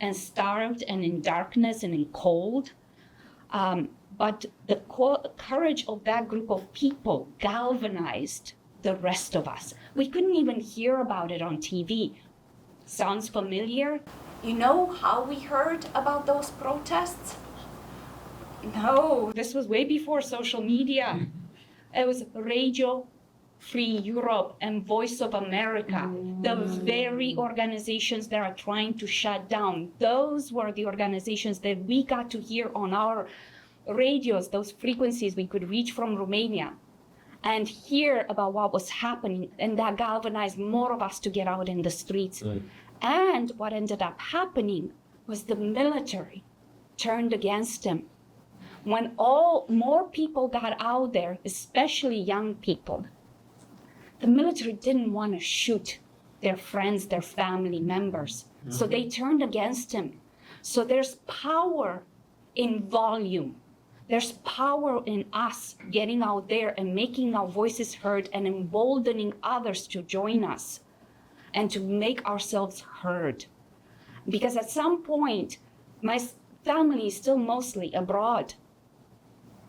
and starved and in darkness and in cold. But the courage of that group of people galvanized the rest of us. We couldn't even hear about it on TV. Sounds familiar? You know how we heard about those protests? No, this was way before social media. It was Radio Free Europe and Voice of America, the very organizations that are trying to shut down. Those were the organizations that we got to hear on our radios, those frequencies we could reach from Romania and hear about what was happening, and that galvanized more of us to get out in the streets. Right. And what ended up happening was the military turned against him. When more people got out there, especially young people, the military didn't want to shoot their friends, their family members. So they turned against him. So there's power in volume. There's power in us getting out there and making our voices heard and emboldening others to join us and to make ourselves heard. Because at some point, my family is still mostly abroad.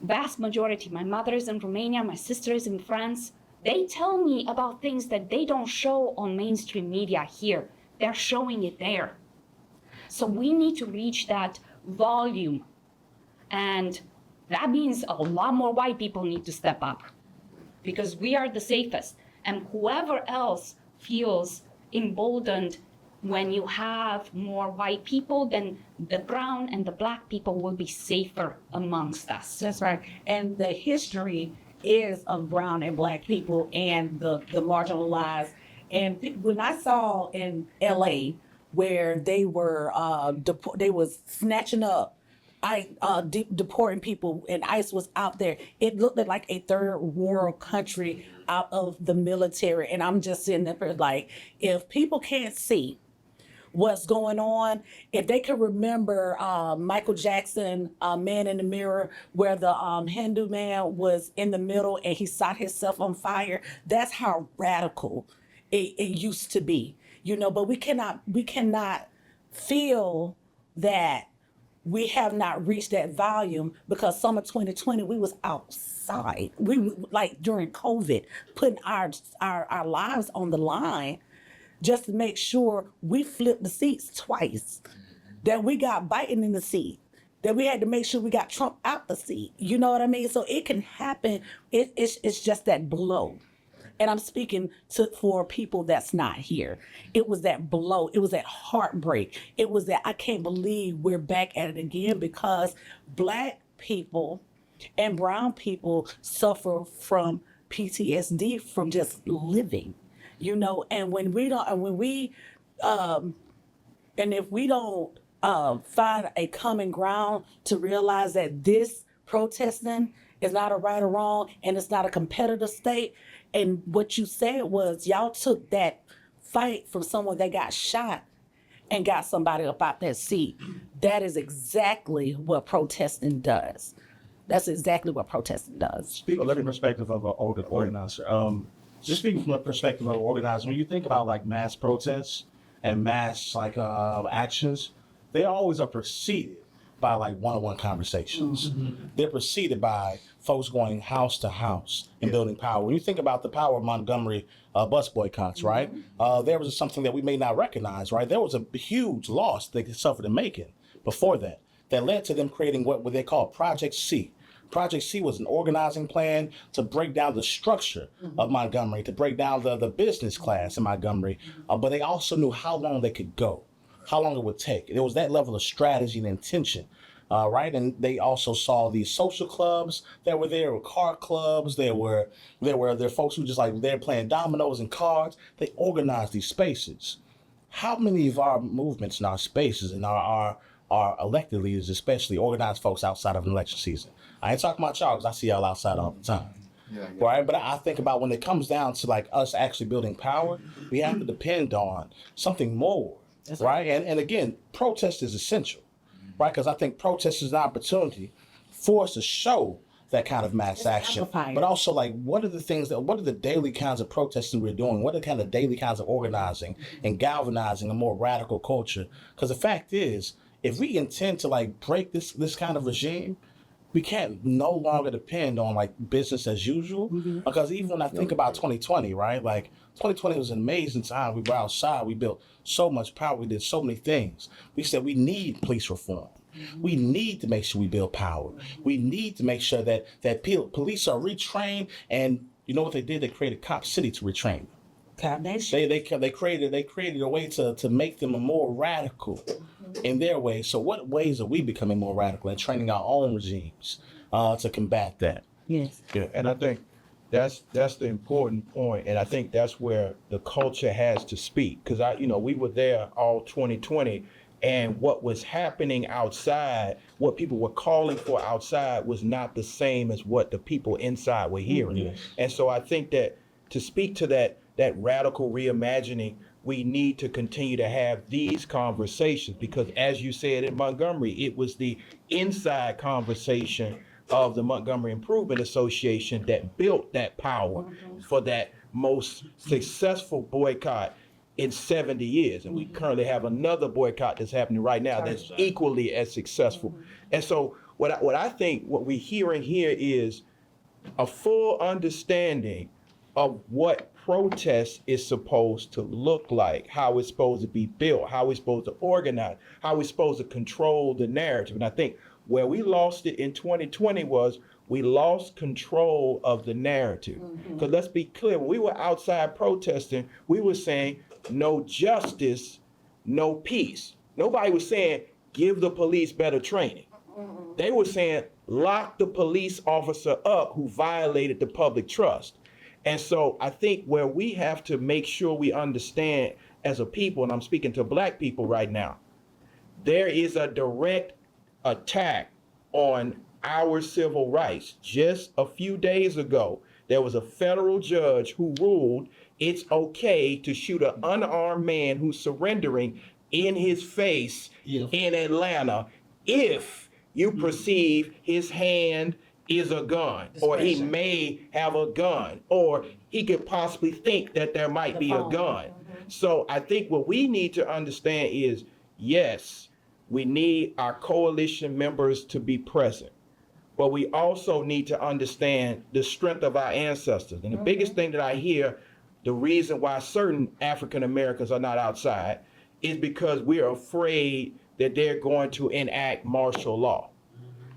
Vast majority. My mother is in Romania, my sister is in France. They tell me about things that they don't show on mainstream media here. They're showing it there. So we need to reach that volume. And that means a lot more white people need to step up because we are the safest. And whoever else feels emboldened when you have more white people, then the brown and the black people will be safer amongst us. That's right. And the history is of brown and black people and the marginalized. And when I saw in LA where they were they was snatching up, deporting people, and ICE was out there, it looked like a third world country out of the military. And I'm just sitting there like, if people can't see what's going on, if they can remember Michael Jackson, Man in the Mirror, where the Hindu man was in the middle and he set himself on fire, that's how radical it used to be, but we cannot feel that we have not reached that volume, because summer 2020, we was outside. We, like during COVID, putting our lives on the line just to make sure we flipped the seats twice, that we got Biden in the seat, that we had to make sure we got Trump out the seat. You know what I mean? So it can happen. It's just that blow. And I'm speaking for people that's not here. It was that blow. It was that heartbreak. It was that I can't believe we're back at it again, because black people and brown people suffer from PTSD from just living, and when we don't, and if we don't find a common ground to realize that this protesting is not a right or wrong, and it's not a competitive state. And what you said was y'all took that fight from someone that got shot and got somebody up out that seat. That is exactly what protesting does. That's exactly what protesting does. Speaking from the perspective of an organizer, just speaking from the perspective of an organizer, when you think about like mass protests and mass actions, they always are preceded by like one-on-one conversations. Mm-hmm. They're preceded by folks going house to house and building power. When you think about the power of Montgomery bus boycotts, right? There was something that we may not recognize, right? There was a huge loss they suffered in Macon before that led to them creating what they call Project C. Project C was an organizing plan to break down the structure of Montgomery, to break down the business class in Montgomery, but they also knew how long they could go, how long it would take. There was that level of strategy and intention. Right, and they also saw these social clubs that were there, car clubs. There were folks who just like they're playing dominoes and cards. They organized these spaces. How many of our movements and our spaces and our elected leaders, especially, organized folks outside of an election season? I ain't talking about y'all, because I see y'all outside all the time. Yeah. Right, but I think about when it comes down to like us actually building power, we have to depend on something more. That's right, and again, protest is essential. Right, because I think protest is an opportunity for us to show that kind of mass action, but also like what are the daily kinds of protesting we're doing? What are the kind of daily kinds of organizing and galvanizing a more radical culture? Because the fact is, if we intend to like break this kind of regime, we can't no longer depend on like business as usual. Because even when I think about 2020, right, like 2020 was an amazing time. We were outside, we built so much power, we did so many things. We said we need police reform. We need to make sure we build power. We need to make sure that police are retrained. And you know what they did? They created Cop City to retrain them. They created a way to make them more radical in their way. So what ways are we becoming more radical and training our own regimes to combat that? Yes. Yeah, and I think that's the important point, and I think that's where the culture has to speak, because we were there all 2020, and what was happening outside, what people were calling for outside, was not the same as what the people inside were hearing. Mm-hmm. And so I think that to speak to that radical reimagining, we need to continue to have these conversations, because as you said in Montgomery, it was the inside conversation of the Montgomery Improvement Association that built that power for that most successful boycott in 70 years. And we currently have another boycott that's happening right now that's equally as successful. And so what I think what we're hearing here is a full understanding of what protest is supposed to look like, how it's supposed to be built, how it's supposed to organize, how it's supposed to control the narrative. And I think where we lost it in 2020 was we lost control of the narrative. Because let's be clear, when we were outside protesting, we were saying no justice no peace. Nobody was saying, give the police better training. They were saying, lock the police officer up who violated the public trust. And so I think where we have to make sure we understand as a people, and I'm speaking to Black people right now, there is a direct attack on our civil rights. Just a few days ago, there was a federal judge who ruled it's okay to shoot an unarmed man who's surrendering in his face in Atlanta if you perceive his hand is a gun, or he may have a gun, or he could possibly think that there might be a gun. So I think what we need to understand is, yes, we need our coalition members to be present, but we also need to understand the strength of our ancestors. And the biggest thing that I hear, the reason why certain African Americans are not outside is because we are afraid that they're going to enact martial law.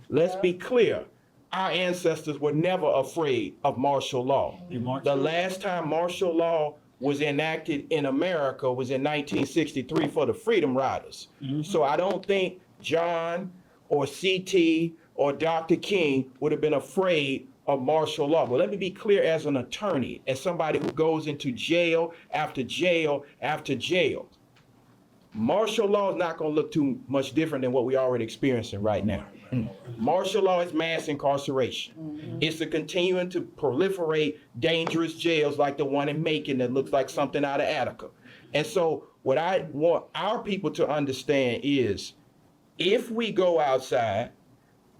Let's be clear. Our ancestors were never afraid of martial law. The last time martial law was enacted in America was in 1963 for the Freedom Riders. So I don't think John or CT or Dr. King would have been afraid of martial law. But let me be clear, as an attorney, as somebody who goes into jail after jail after jail, martial law is not going to look too much different than what we're already experiencing right now. Martial law is mass incarceration. It's a continuing to proliferate dangerous jails like the one in Macon that looks like something out of Attica. And so what I want our people to understand is, if we go outside,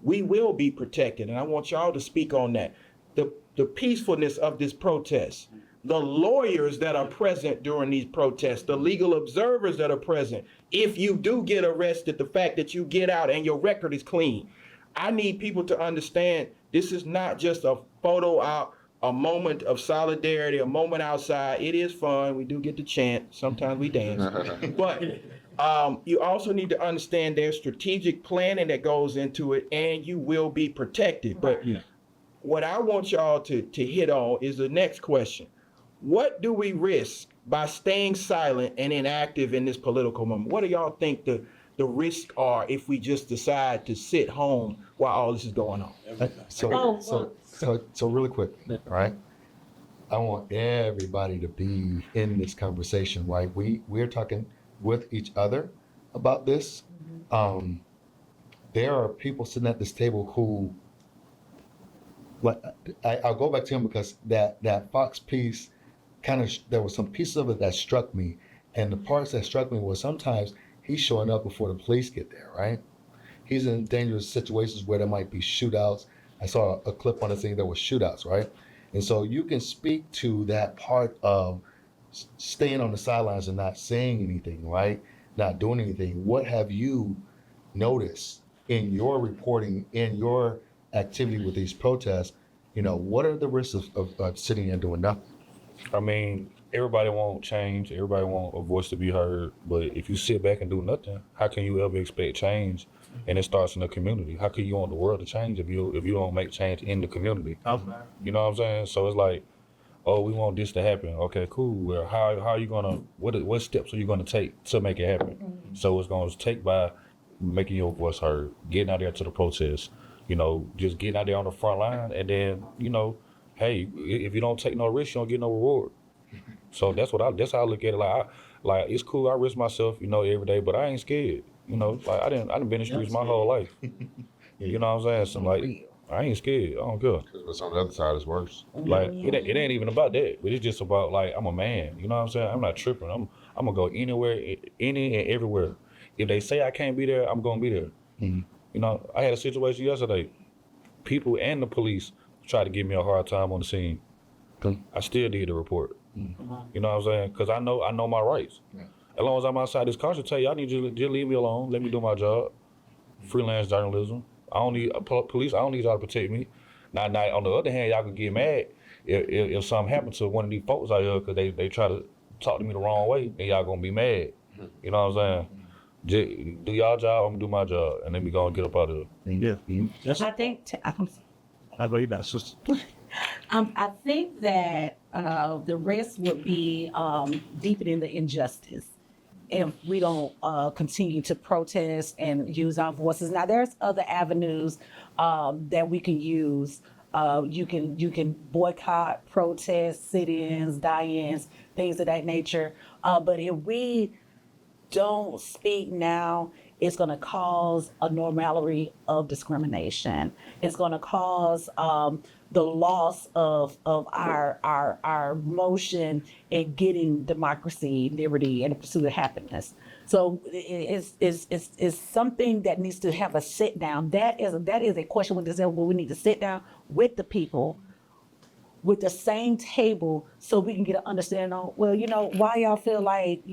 we will be protected. And I want y'all to speak on that. The peacefulness of this protest, the lawyers that are present during these protests, the legal observers that are present. If you do get arrested, the fact that you get out and your record is clean. I need people to understand this is not just a photo out, a moment of solidarity, a moment outside. It is fun. We do get to chant. Sometimes we dance. But you also need to understand there's strategic planning that goes into it, and you will be protected. But what I want y'all to hit on is the next question. What do we risk by staying silent and inactive in this political moment? What do y'all think the risks are if we just decide to sit home while all this is going on? So really quick, right? I want everybody to be in this conversation, right? We're talking with each other about this. There are people sitting at this table who, like, I'll go back to him because that Fox piece, there was some pieces of it that struck me, and the parts that struck me was sometimes he's showing up before the police get there, right? He's in dangerous situations where there might be shootouts. I saw a clip on the thing that was shootouts, right? And so you can speak to that part of staying on the sidelines and not saying anything, right? Not doing anything. What have you noticed in your reporting, in your activity with these protests? What are the risks of sitting and doing nothing? I mean, everybody won't change. Everybody want a voice to be heard. But if you sit back and do nothing, how can you ever expect change? And it starts in the community. How can you want the world to change if you don't make change in the community? You know what I'm saying? So it's like, oh, we want this to happen. Okay, cool. Well, how are you gonna? What steps are you gonna take to make it happen? So it's gonna take by making your voice heard, getting out there to the protest. Just getting out there on the front line, and then hey, if you don't take no risk, you don't get no reward. So that's how I look at it. Like it's cool. I risk myself, every day, but I ain't scared. I didn't been in the streets my whole life. You know what I'm saying? So I ain't scared. I don't care. What's on the other side is worse. Like it ain't even about that, but it's just about I'm a man. You know what I'm saying? I'm not tripping. I'm gonna go anywhere, any and everywhere. If they say I can't be there, I'm gonna be there. I had a situation yesterday. People and the police tried to give me a hard time on the scene. I still did the report. You know what I'm saying? Because I know my rights. As long as I'm outside this country, tell you, I need you to just leave me alone. Let me do my job. Freelance journalism. I don't need police. I don't need y'all to protect me. Now, on the other hand, y'all can get mad if something happens to one of these folks out here because they try to talk to me the wrong way, then y'all gonna be mad. You know what I'm saying? Just do y'all job, I'm gonna do my job, and then we gonna get up out of there. I think I go, you got sister. I think that the risk would be deepening the injustice. if we don't continue to protest and use our voices. Now, there's other avenues that we can use. You can boycott, protest, sit-ins, die-ins, things of that nature. But if we don't speak now, it's going to cause a normality of discrimination. It's going to cause the loss of our motion in getting democracy, liberty, and the pursuit of happiness. So it's something that needs to have a sit down. That is a question where we need to sit down with the people with the same table so we can get an understanding on, well, why y'all feel like,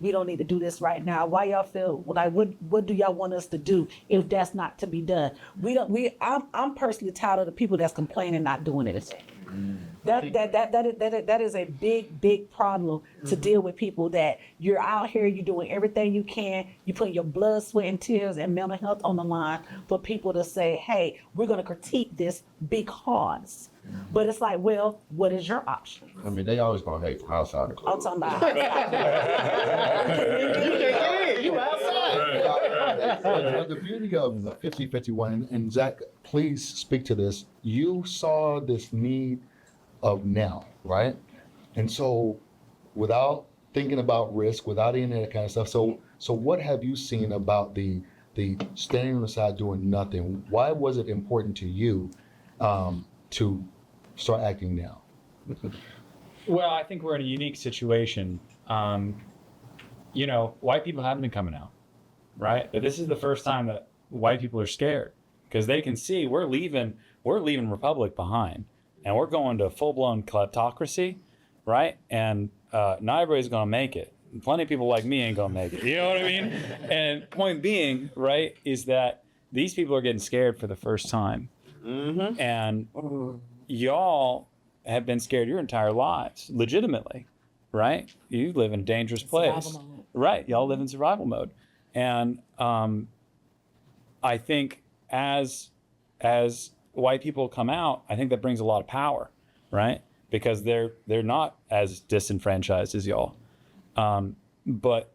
we don't need to do this right now. Why y'all feel like what do y'all want us to do if that's not to be done? I'm personally tired of the people that's complaining not doing it. That is a big problem to deal with people that you're out here, you're doing everything you can, you put your blood, sweat, and tears and mental health on the line for people to say, hey, we're gonna critique this because. But it's like, well, what is your option? I mean, they always gonna hate from outside the club. I'm talking about. You outside. The beauty of 50-51, and Zach, please speak to this. You saw this need of now, right? And so, without thinking about risk, without any of that kind of stuff. So what have you seen about the standing on the side doing nothing? Why was it important to you to start acting now? Well, I think we're in a unique situation. White people haven't been coming out, right? But this is the first time that white people are scared because they can see we're leaving Republic behind, and we're going to full-blown kleptocracy, right? And not everybody's going to make it. Plenty of people like me ain't going to make it. You know what I mean? And point being, right, is that these people are getting scared for the first time. Mm-hmm. And y'all have been scared your entire lives, legitimately, right? You live in a dangerous place. Right, y'all live in survival mode. And I think as white people come out, I think that brings a lot of power, right? Because they're not as disenfranchised as y'all. But,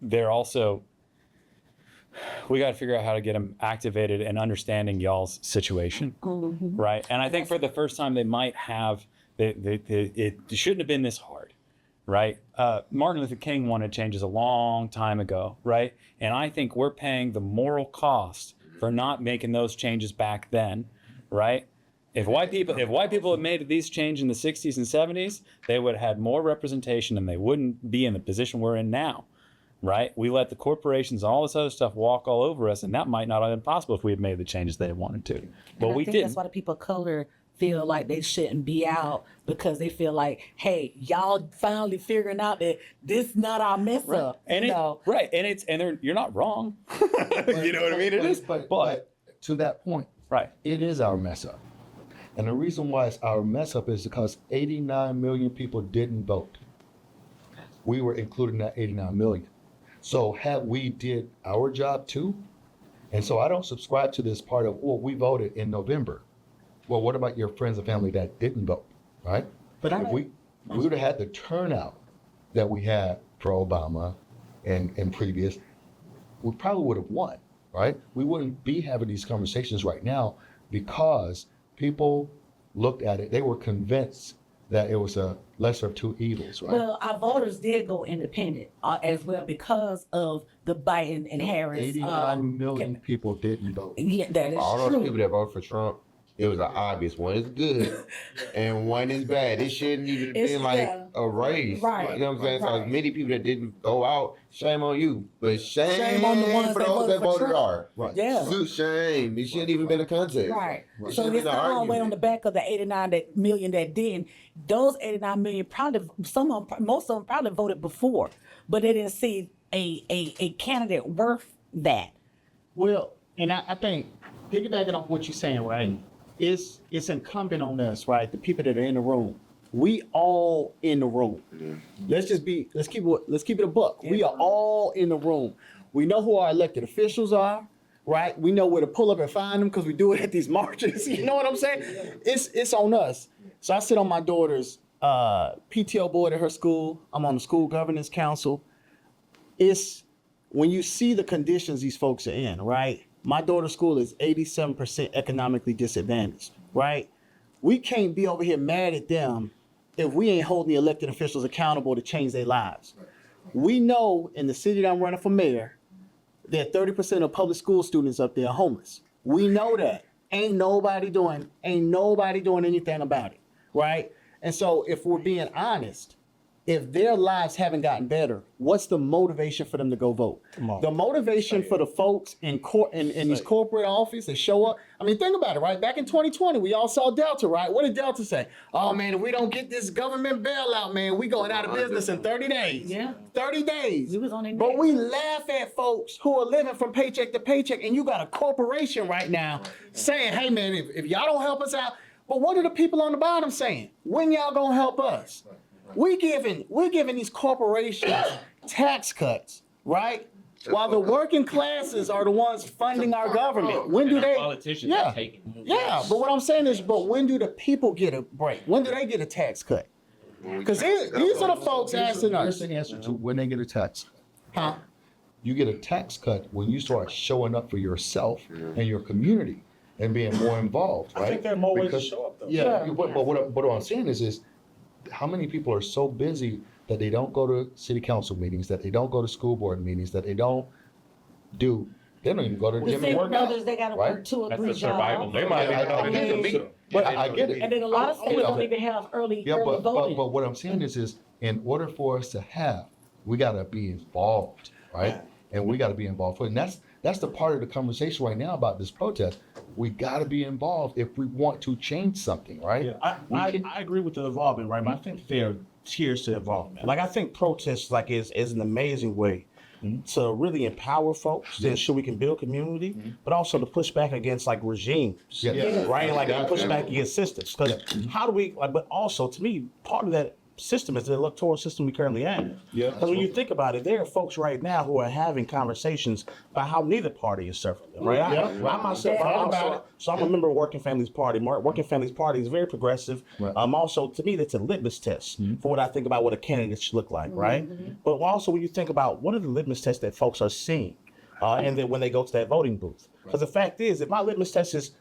they're also, we got to figure out how to get them activated and understanding y'all's situation, right? And I think for the first time they might have, it shouldn't have been this hard, right? Martin Luther King wanted changes a long time ago, right? And I think we're paying the moral cost for not making those changes back then, right? If white people had made these changes in the 60s and 70s, they would have had more representation and they wouldn't be in the position we're in now. Right? We let the corporations and all this other stuff walk all over us, and that might not have been possible if we had made the changes they wanted to. But we didn't. That's why the people of color feel like they shouldn't be out because they feel like, hey, y'all finally figuring out that this is not our mess up. And you're not wrong. You know what I mean? It is. But to that point, right? It is our mess up, and the reason why it's our mess up is because 89 million people didn't vote. We were included in that 89 million. So had we did our job too, and so I don't subscribe to this part of, well, we voted in November. Well, what about your friends and family that didn't vote, right? But if we would have had the turnout that we had for Obama and previous, we probably would have won, right? We wouldn't be having these conversations right now because people looked at it, they were convinced that it was a lesser of two evils, right? Well, our voters did go independent as well because of the Biden and Harris. 89 million people didn't vote. Yeah, that is All those true. people that voted for Trump, it was an obvious one is good and one is bad. It shouldn't even have been like a race. Right. You know what I'm saying? So many people that didn't go out, shame on you. But shame on the ones for that those that voted for voted Trump. are. Right. Yeah. Shame. It shouldn't even been a contest. Right. It So shouldn't it's been an not all the way on argument. the back of the 89 million that didn't. Those 89 million probably, most of them probably voted before, but they didn't see a candidate worth that. Well, and I think piggybacking on what you're saying, right? It's incumbent on us, right? The people that are in the room. We all in the room. Let's keep it a buck. We are all in the room. We know who our elected officials are, right? We know where to pull up and find them because we do it at these marches. You know what I'm saying? It's on us. So I sit on my daughter's PTO board at her school. I'm on the school governance council. It's when you see the conditions these folks are in, right? My daughter's school is 87% economically disadvantaged, right? We can't be over here mad at them if we ain't holding the elected officials accountable to change their lives. We know in the city that I'm running for mayor, that 30% of public school students up there are homeless. We know that. Ain't nobody doing anything about it, right? And so if we're being honest, if their lives haven't gotten better, what's the motivation for them to go vote? The motivation for the folks in these corporate offices that show up. I mean, think about it, right? Back in 2020, we all saw Delta, right? What did Delta say? Oh man, if we don't get this government bailout, man, we going out of business in 30 days. Yeah. 30 days. We was on their But neck. we laugh at folks who are living from paycheck to paycheck, and you got a corporation right now saying, hey man, if y'all don't help us out, but what are the people on the bottom saying? When y'all gonna help us? We're giving these corporations tax cuts, right? While the working classes are the ones funding our government. When do they? Politicians Yeah, are taking. yeah. But what I'm saying is, but when do the people get a break? When do they get a tax cut? Because these are the folks asking Here's us. the answer to when they get a tax. Huh? You get a tax cut when you start showing up for yourself and your community and being more involved, right? I think there are more ways to Because- show up, though. Yeah, but what I'm saying is how many people are so busy that they don't go to city council meetings, that they don't go to school board meetings, that they don't even go to the The gym and single work out, mothers, they gotta right? work 2 or That's 3 the survival. jobs. They might be going to the meeting. But I get it. And then a lot of states Yeah. don't even have early Yeah, but voting. what I'm saying is in order for us to have, we gotta be involved, right? And we gotta be involved. And that's the part of the conversation right now about this protest. We gotta be involved if we want to change something, right? Yeah, I agree with the involvement, right? But I think there are tiers to involvement. Like I think protests like is an amazing way to really empower folks to ensure we can build community, but also to push back against like regimes, Yeah. right? Like push back against systems. Because how do we like? But also to me, part of that system is the electoral system we currently have. Yeah. Because when you think about it, there are folks right now who are having conversations about how neither party is serving them, right? I myself, I'm a member of Working Families Party. Working Families Party is very progressive. Right. Also, to me, that's a litmus test for what I think about what a candidate should look like, right? But also, when you think about what are the litmus tests that folks are seeing, and then when they go to that voting booth, because the fact is, if my litmus test is,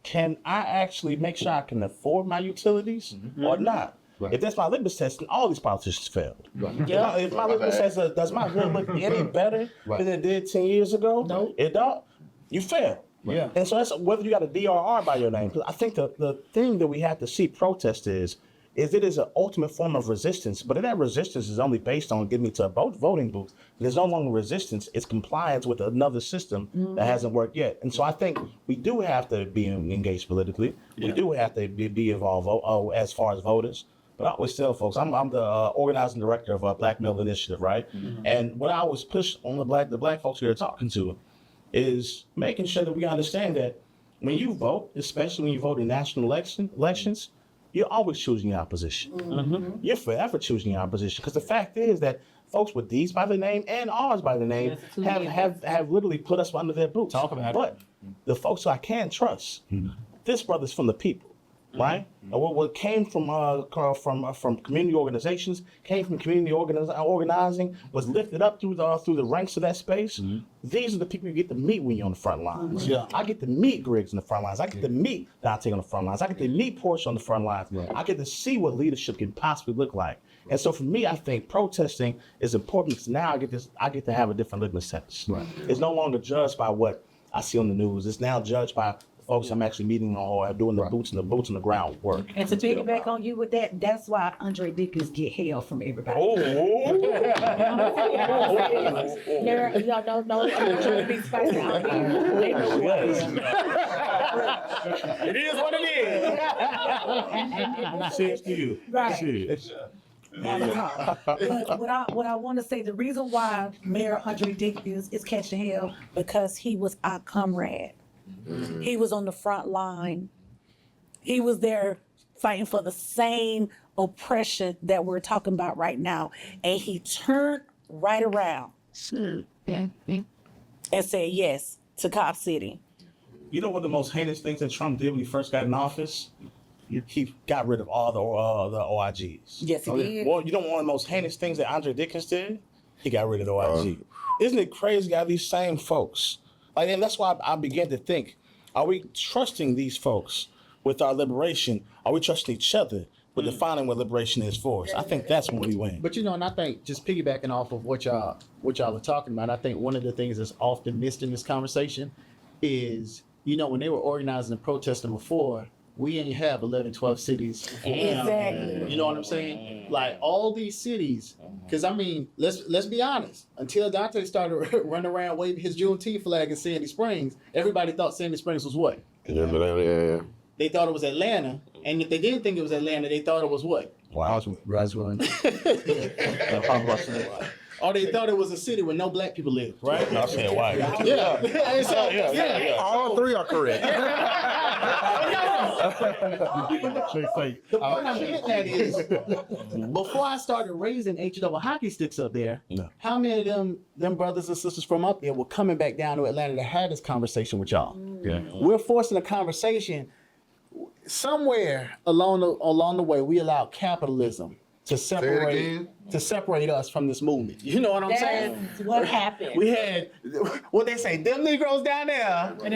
can I actually make sure I can afford my utilities or not? Right. If that's my litmus test, then all these politicians failed. Right. Yeah. If my litmus test is, does my hood look any better Right. than it did 10 years ago? No. It don't. You fail. Yeah. And so that's whether you got a DRR by your name. Because I think the thing that we have to see protest is it is an ultimate form of resistance, but that resistance is only based on getting me to a voting booth. There's no longer resistance; it's compliance with another system that hasn't worked yet. And so I think we do have to be engaged politically. We do have to be involved as far as voters. But I always tell folks, I'm the organizing director of Black Male Initiative, right? And what I always push on the black folks you're talking to is making sure that we understand that when you vote, especially when you vote in national elections, you're always choosing your opposition. You're forever choosing your opposition. Because the fact is that folks with these by the name and ours by the name have literally put us under their boots. Talk about it. But the folks who I can trust, this brother's from the people. Right? What came from community organizations, came from community organizing, was lifted up through the ranks of that space. These are the people you get to meet when you're on the front lines. Yeah. I get to meet Griggs on the front lines. I get to meet Dante on the front lines. I get to meet Portia on the front lines. I get to see what leadership can possibly look like. And so for me, I think protesting is important because now I get to have a different litmus test. Right. It's no longer judged by what I see on the news. It's now judged by folks I'm actually meeting or doing the boots on the ground work. And to piggyback on you with that, that's why Andre Dickens get hell from everybody. No, I'm trying to be spicy out here. They know who I am. It is what it is. Cheers to you. Right. Cheers. But what I want to say, the reason why Mayor Andre Dickens is catching hell because he was our comrade. He was on the front line. He was there fighting for the same oppression that we're talking about right now. And he turned right around and said yes to Cop City. You know what the most heinous things that Trump did when he first got in office? he got rid of all the OIGs. Yes, he did. Well, you know one of the most heinous things that Andre Dickens did? He got rid of the OIG. Isn't it crazy to have these same folks? Like, and that's why I began to think, are we trusting these folks with our liberation? Are we trusting each other with defining what liberation is for us? I think that's when we win. But and I think just piggybacking off of what y'all are talking about, I think one of the things that's often missed in this conversation is, when they were organizing and protesting before, we ain't have 11, 12 cities. Exactly. You know what I'm saying? Like all these cities, because I mean, let's be honest. Until Dante started running around waving his Juneteenth flag in Sandy Springs, everybody thought Sandy Springs was what? Yeah. They thought it was Atlanta, and if they didn't think it was Atlanta, they thought it was what? Roswell. Or they thought it was a city where no black people lived, right? No, I said white. Yeah. And so, Yeah. All three are correct. The point I'm getting at is, before I started raising H-double hockey sticks up there, how many of them brothers and sisters from up there were coming back down to Atlanta to have this conversation with y'all? Yeah. We're forcing a conversation. Somewhere along the way, we allowed capitalism to separate us from this movement. You know what I'm saying? That's what happened. We had what they say, them Negroes down there, and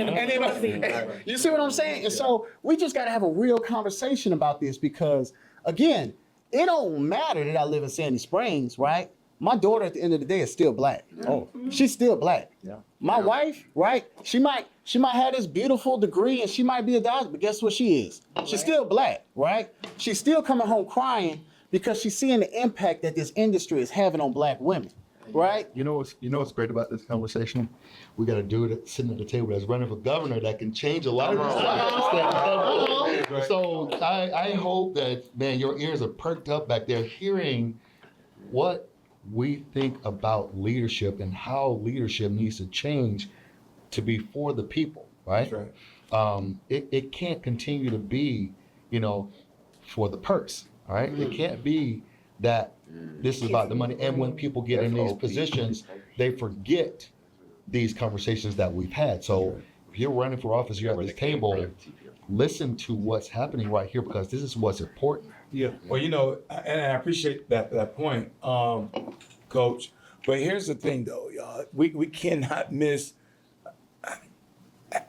you see what I'm saying? And so we just got to have a real conversation about this because, again, it don't matter that I live in Sandy Springs, right? My daughter at the end of the day is still black. Oh, she's still black. Yeah. My wife, right? She might have this beautiful degree and she might be a doctor, but guess what she is? She's still black, right? She's still coming home crying because she's seeing the impact that this industry is having on black women, right? You know what's great about this conversation? We got a dude sitting at the table that's running for governor that can change a lot of this. So I hope that, man, your ears are perked up back there hearing what we think about leadership and how leadership needs to change to be for the people, right? That's right. It can't continue to be, for the purse, all right? It can't be that this is about the money. And when people get in these positions, they forget these conversations that we've had. So if you're running for office, you're at this table, listen to what's happening right here because this is what's important. Yeah, well, and I appreciate that point, Coach. But here's the thing, though, y'all. We cannot miss.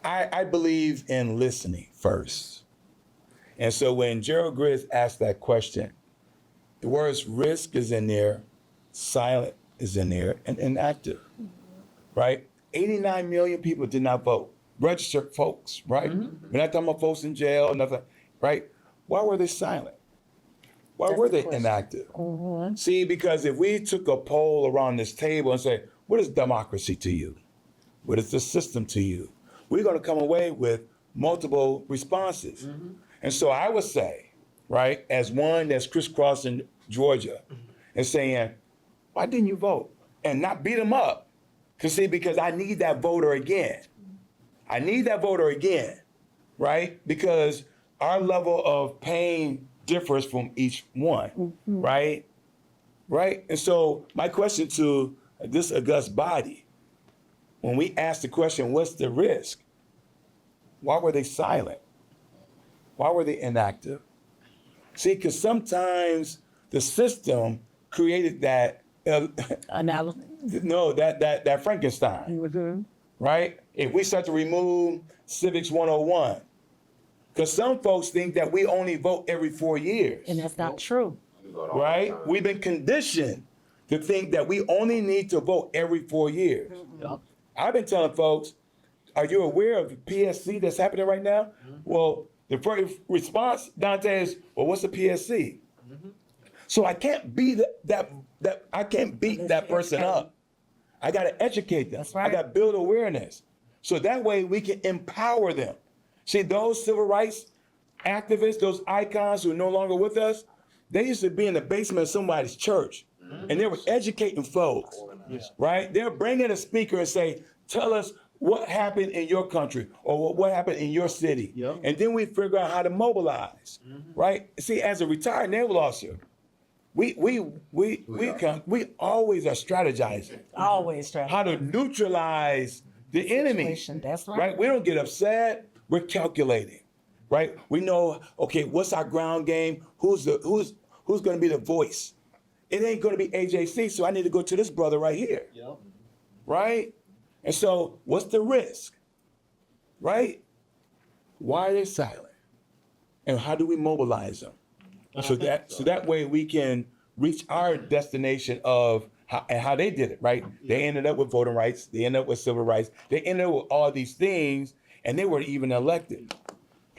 I believe in listening first, and so when Gerald Griggs asked that question, the words "risk" is in there, "silent" is in there, and "inactive." Right? 89 million people did not vote. Registered folks, right? We're not talking about folks in jail, nothing, right? Why were they silent? Why were they inactive? See, because if we took a poll around this table and say, what is democracy to you? What is the system to you? We're going to come away with multiple responses. And so I would say, right, as one that's crisscrossing Georgia and saying, why didn't you vote? And not beat them up. Because I need that voter again. I need that voter again, right? Because our level of pain differs from each one, right? Right? And so my question to this august body, when we ask the question, what's the risk? Why were they silent? Why were they inactive? See, because sometimes the system created that, Analysis. that Frankenstein, right? If we start to remove Civics 101, because some folks think that we only vote every 4 years. And that's not true. Right? We've been conditioned to think that we only need to vote every 4 years. I've been telling folks, are you aware of the PSC that's happening right now? Well, the first response, Dante, is, well, what's the PSC? So I can't beat that person up. I got to educate them. That's right. I got to build awareness. So that way we can empower them. See, those civil rights activists, those icons who are no longer with us, they used to be in the basement of somebody's church, and they were educating folks, right? They're bringing a speaker and say, tell us what happened in your country or what happened in your city. And then we figure out how to mobilize, right? See, as a retired naval officer, we always are strategizing. Always strategy. How to neutralize the enemy. That's right. Right? We don't get upset. We're calculating. right? We know, okay, what's our ground game? Who's going to be the voice? It ain't going to be AJC, so I need to go to this brother right here, right? And so, what's the risk, right? Why are they silent? And how do we mobilize them? So that way we can reach our destination of how they did it, right? They ended up with voting rights. They ended up with civil rights. They ended up with all these things, and they were even elected.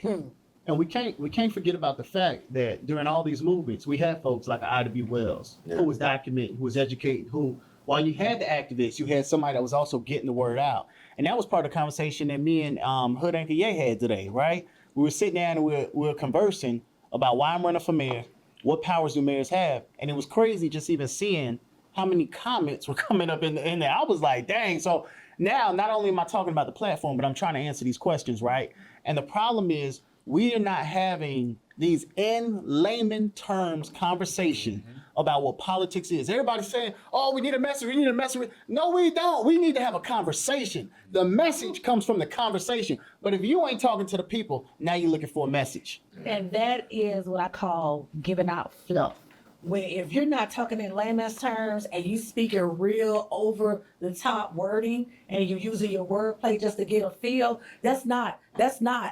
And we can't forget about the fact that during all these movements, we had folks like Ida B. Wells, who was documenting, who was educating, who, while you had the activists, you had somebody that was also getting the word out. And that was part of the conversation that me and Hood Anchor Ye had today, right? We were sitting down and we were conversing about why I'm running for mayor, what powers do mayors have, and it was crazy just even seeing how many comments were coming up in there. I was like, dang. So now, not only am I talking about the platform, but I'm trying to answer these questions, right? And the problem is, we are not having these in layman terms conversation about what politics is. Everybody's saying, oh, we need a message, No, we don't. We need to have a conversation. The message comes from the conversation. But if you ain't talking to the people, now you're looking for a message. And that is what I call giving out fluff. When if you're not talking in layman's terms and you speaking real over the top wording and you're using your wordplay just to get a feel, that's not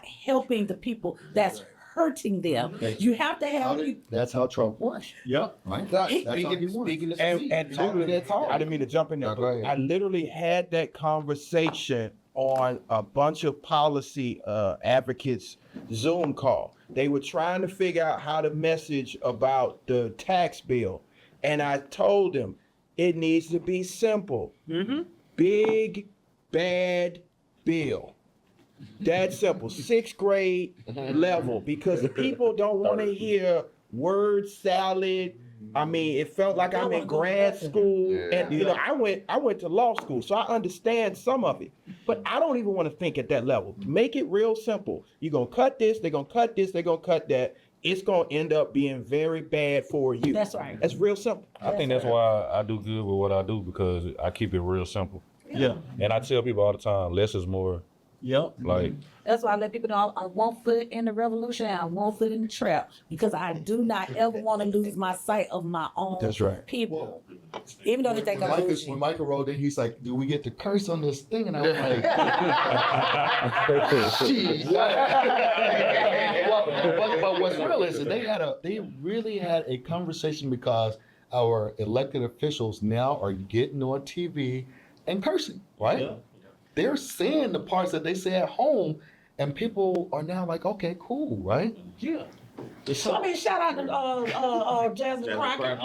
helping the people. That's hurting them. You have to have That's how Trump won. Yep. Right? That's how he won. And literally, I didn't mean to jump in there. No, go ahead. I literally had that conversation on a bunch of policy advocates Zoom call. They were trying to figure out how to message about the tax bill. And I told them it needs to be simple. Big, bad bill. That's simple. 6th grade level, because people don't want to hear word salad. I mean, it felt like I'm in grad school, and I went to law school, so I understand some of it. But I don't even want to think at that level. Make it real simple. You're gonna cut this, they're gonna cut this, they're gonna cut that. It's gonna end up being very bad for you. That's right. That's real simple. I think that's why I do good with what I do, because I keep it real simple. Yeah. And I tell people all the time, less is more. Yep. Like, That's why I let people know I want foot in the revolution. I want foot in the trap, because I do not ever want to lose my sight of my own That's right. people. Even though they think I'm When losing. Michael rolled in, he's like, do we get to curse on this thing? And I was like, geez. But what's real is that they really had a conversation, because our elected officials now are getting on TV and cursing, right? Yeah. They're saying the parts that they say at home, and people are now like, okay, cool, right? Yeah. I mean, shout out to Jasmine Crockett.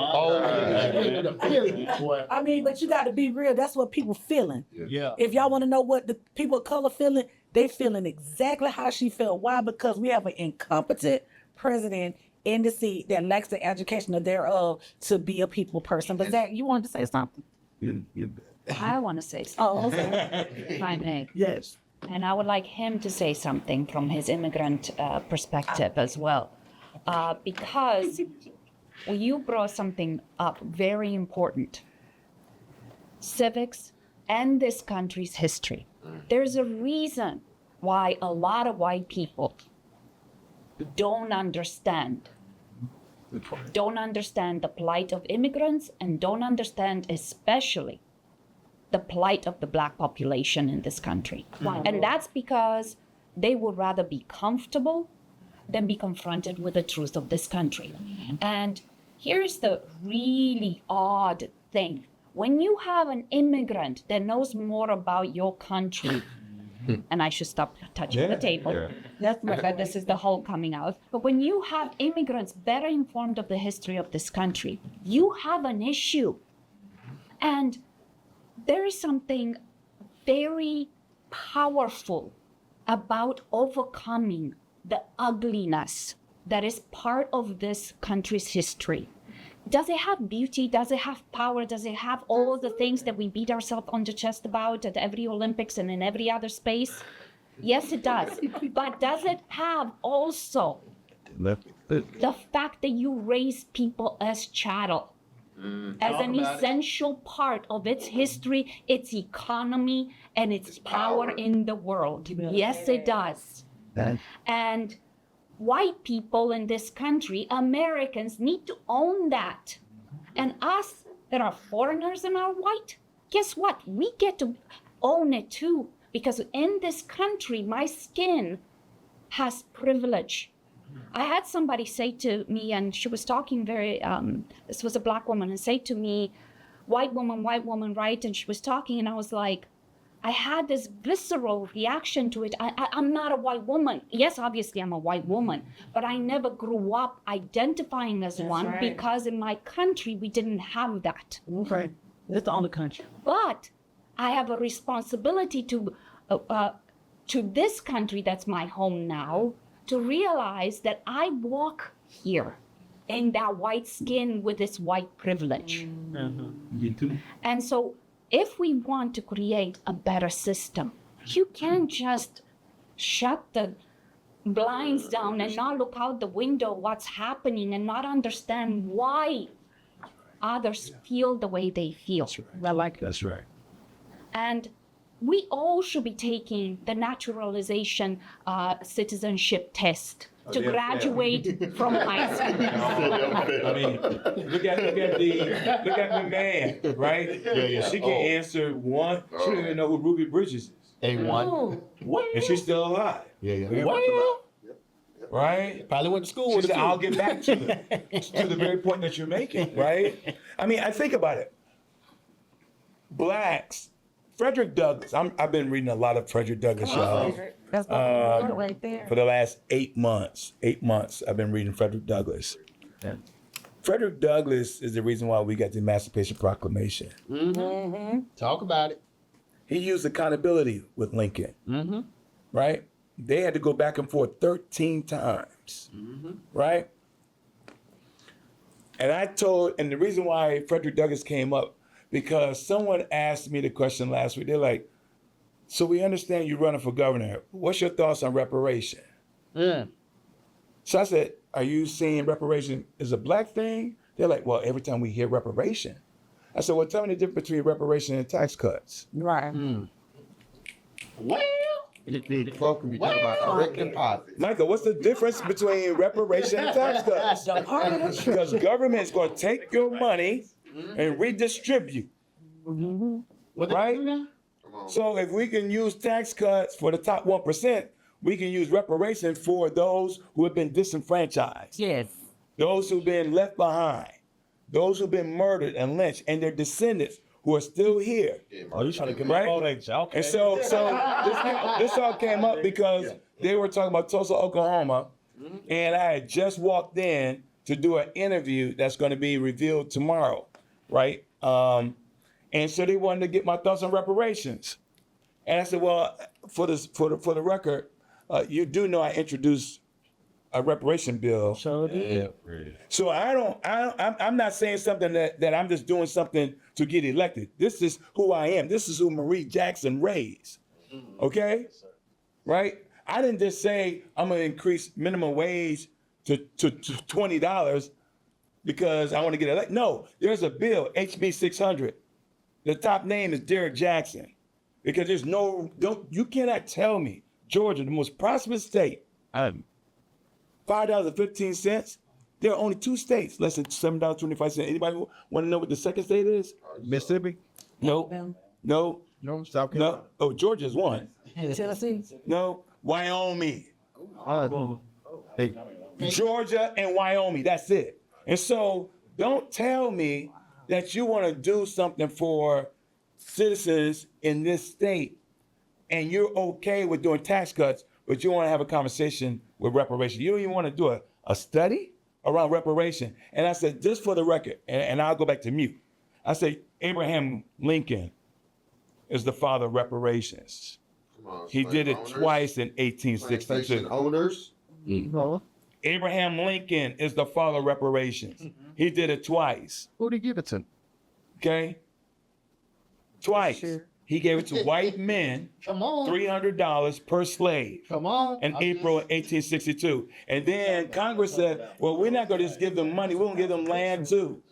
I mean, but you got to be real. That's what people feeling. Yeah. If y'all want to know what the people of color feeling, they feeling exactly how she felt. Why? Because we have an incompetent president in the seat that lacks the education of thereof to be a people person. But Zach, you wanted to say something? I want to say something, Oh, okay. if I may. Yes. And I would like him to say something from his immigrant perspective as well. Because you brought something up very important. Civics and this country's history. There's a reason why a lot of white people don't understand the plight of immigrants, and don't understand especially the plight of the Black population in this country. And that's because they would rather be comfortable than be confronted with the truth of this country. And here's the really odd thing. When you have an immigrant that knows more about your country, and I should stop touching the table. But this is the whole coming out. But when you have immigrants better informed of the history of this country, you have an issue. And there is something very powerful about overcoming the ugliness that is part of this country's history. Does it have beauty? Does it have power? Does it have all the things that we beat ourselves on the chest about at every Olympics and in every other space? Yes, it does. But does it have also the fact that you raise people as chattel? As an essential part of its history, its economy, and its power in the world. Yes, it does. And white people in this country, Americans, need to own that. And us that are foreigners and are white, guess what? We get to own it too. Because in this country, my skin has privilege. I had somebody say to me, and she was talking very, this was a black woman, and say to me, white woman, right? And she was talking, and I was like, I had this visceral reaction to it. I'm not a white woman. Yes, obviously I'm a white woman, but I never grew up identifying as one because in my country, we didn't have that. Okay. It's the only country. But I have a responsibility to this country that's my home now, to realize that I walk here in that white skin with this white privilege. Me too. And so if we want to create a better system, you can't just shut the blinds down and not look out the window what's happening and not understand why others feel the way they feel. I like it. That's right. And we all should be taking the naturalization citizenship test to graduate from high school. I mean, look at the man, right? Yeah. She can answer one. She don't even know who Ruby Bridges is. A1. What? And she's still alive. Yeah. What? Right? Probably went to school She with said, it. I'll get back to the very point that you're making, right? I mean, I think about it. Blacks, Frederick Douglass. I've been reading a lot of Frederick Douglass, y'all. That's right there. For the last 8 months. 8 months, I've been reading Frederick Douglass. Yeah. Frederick Douglass is the reason why we got the Emancipation Proclamation. Talk about it. He used accountability with Lincoln, right? They had to go back and forth 13 times, right? And the reason why Frederick Douglass came up, because someone asked me the question last week. They're like, so we understand you're running for governor. What's your thoughts on reparation? So I said, are you seeing reparation as a black thing? They're like, well, every time we hear reparation. I said, well, tell me the difference between reparation and tax cuts. Right. Both can be talking about direct deposit. Michael, what's the difference between reparation and tax cuts? Because government is going to take your money and redistribute, right? So if we can use tax cuts for the top 1%, we can use reparation for those who have been disenfranchised. Yes. Those who've been left behind, those who've been murdered and lynched, and their descendants who are still here. Oh, you trying to get Right? my vote? Okay. And so this all came up because they were talking about Tulsa, Oklahoma, and I had just walked in to do an interview that's going to be revealed tomorrow, right? And so they wanted to get my thoughts on reparations, and I said, well, for the record, you do know I introduced a reparation bill. So So I'm not saying something that I'm just doing something to get elected. This is who I am. This is who Marie Jackson raised. Okay? Right? I didn't just say I'm gonna increase minimum wage to $20 because I want to get elected. No, there's a bill, HB 600. The top name is Derek Jackson. Because you cannot tell me, Georgia, the most prosperous state, $5.15. There are only 2 states less than $7.25. Anybody want to know what the second state is? Mississippi? No. South Carolina? No. Oh, Georgia's one. Tennessee. No. Wyoming. Georgia and Wyoming. That's it. And so don't tell me that you want to do something for citizens in this state and you're okay with doing tax cuts, but you want to have a conversation with reparation. You don't even want to do a study around reparation. And I said, just for the record, and I'll go back to mute. I say, Abraham Lincoln is the father of reparations. He did it twice in 1862. Owners. Abraham Lincoln is the father of reparations. He did it twice. Who'd he give it to? Okay? Twice. He gave it to white men, Come on. $300 per slave. Come on. In April of 1862. And then Congress said, well, we're not going to just give them money, we're going to give them land too.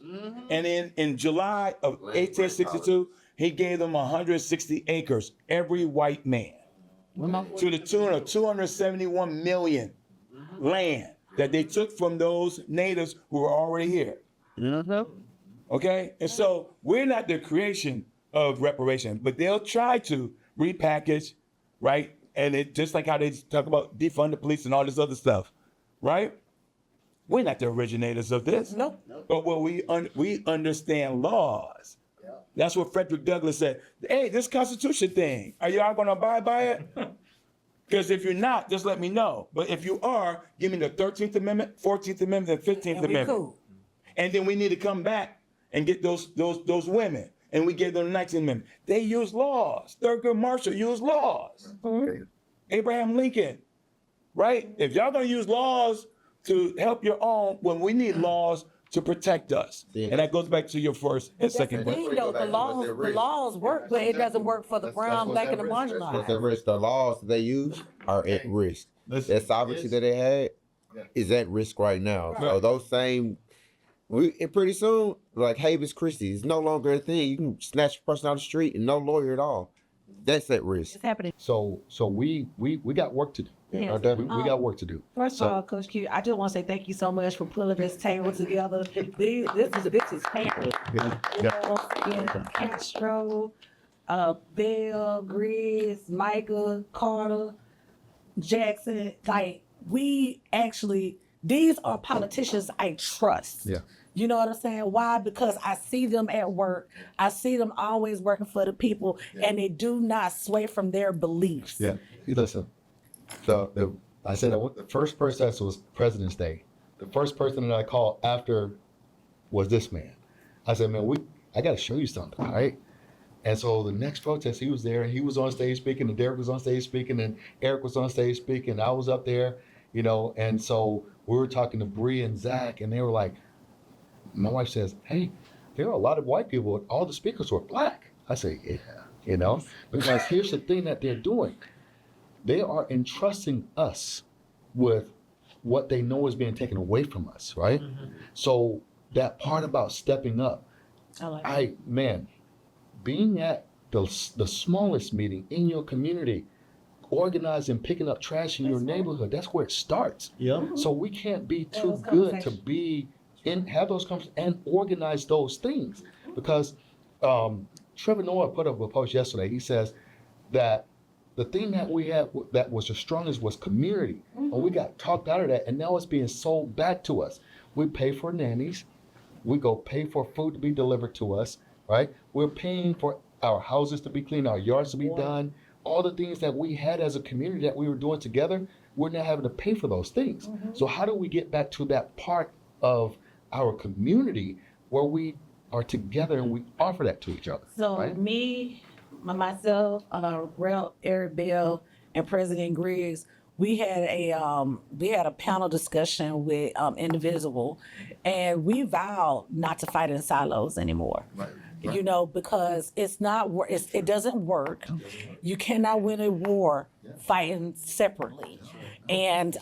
And then in July of 1862, he gave them 160 acres, every white man, to the tune of $271 million. land that they took from those natives who were already here. Okay? And so we're not the creation of reparation, but they'll try to repackage, right? And it just like how they talk about defund the police and all this other stuff, right? We're not the originators of this. Nope. But what we understand laws. That's what Frederick Douglass said. Hey, this Constitution thing, are y'all gonna abide by it? Because if you're not, just let me know. But if you are, give me the 13th Amendment, 14th Amendment, and 15th Amendment. Cool. And then we need to come back and get those women. And we gave them the 19th Amendment. They use laws. Thurgood Marshall used laws. Abraham Lincoln, right? If y'all gonna use laws to help your own, when we need laws to protect us. And that goes back to your first and second That's the point. thing, though. The laws work, but it doesn't work for the brown, black, and the What's marginalized. at risk? The laws that they use are at risk. That sovereignty that they had is at risk right now. So those same, and pretty soon, like habeas Christie is no longer a thing. You can snatch a person out the street and no lawyer at all. That's at risk. It's happening. So we got work to do. Yes. We got work to do. First of all, Coach Q, I just want to say thank you so much for pulling this table together. This is family. You know, Castro, Bill, Griggs, Micah, Carter, Jackson. Like, these are politicians I trust. Yeah. You know what I'm saying? Why? Because I see them at work. I see them always working for the people, and they do not sway from their beliefs. Yeah. You listen. I said the first person was President's Day. The first person that I called after was this man. I said, man, I got to show you something, all right? And so the next protest, he was there, and he was on stage speaking, and Derek was on stage speaking, and Eric was on stage speaking, and I was up there, you know, and so we were talking to Bree and Zach, and they were like, my wife says, hey, there are a lot of white people, all the speakers were black. I say, yeah, you know, because here's the thing that they're doing. They are entrusting us with what they know is being taken away from us, right? So that part about stepping up, being at the smallest meeting in your community, organizing, picking up trash in your neighborhood, that's where it starts. Yeah. So we can't be too good to have those conversations and organize those things. Because Trevor Noah put up a post yesterday. He says that the thing that we had that was the strongest was community. And we got talked out of that, and now it's being sold back to us. We pay for nannies. We go pay for food to be delivered to us, right? We're paying for our houses to be clean, our yards to be done. All the things that we had as a community that we were doing together, we're now having to pay for those things. So how do we get back to that part of our community where we are together and we offer that to each other? So right? myself, Gerald, Eric Bell, and President Griggs, we had a panel discussion with Indivisible, and we vowed not to fight in silos anymore. Right. You know, because it doesn't work. You cannot win a war fighting separately. And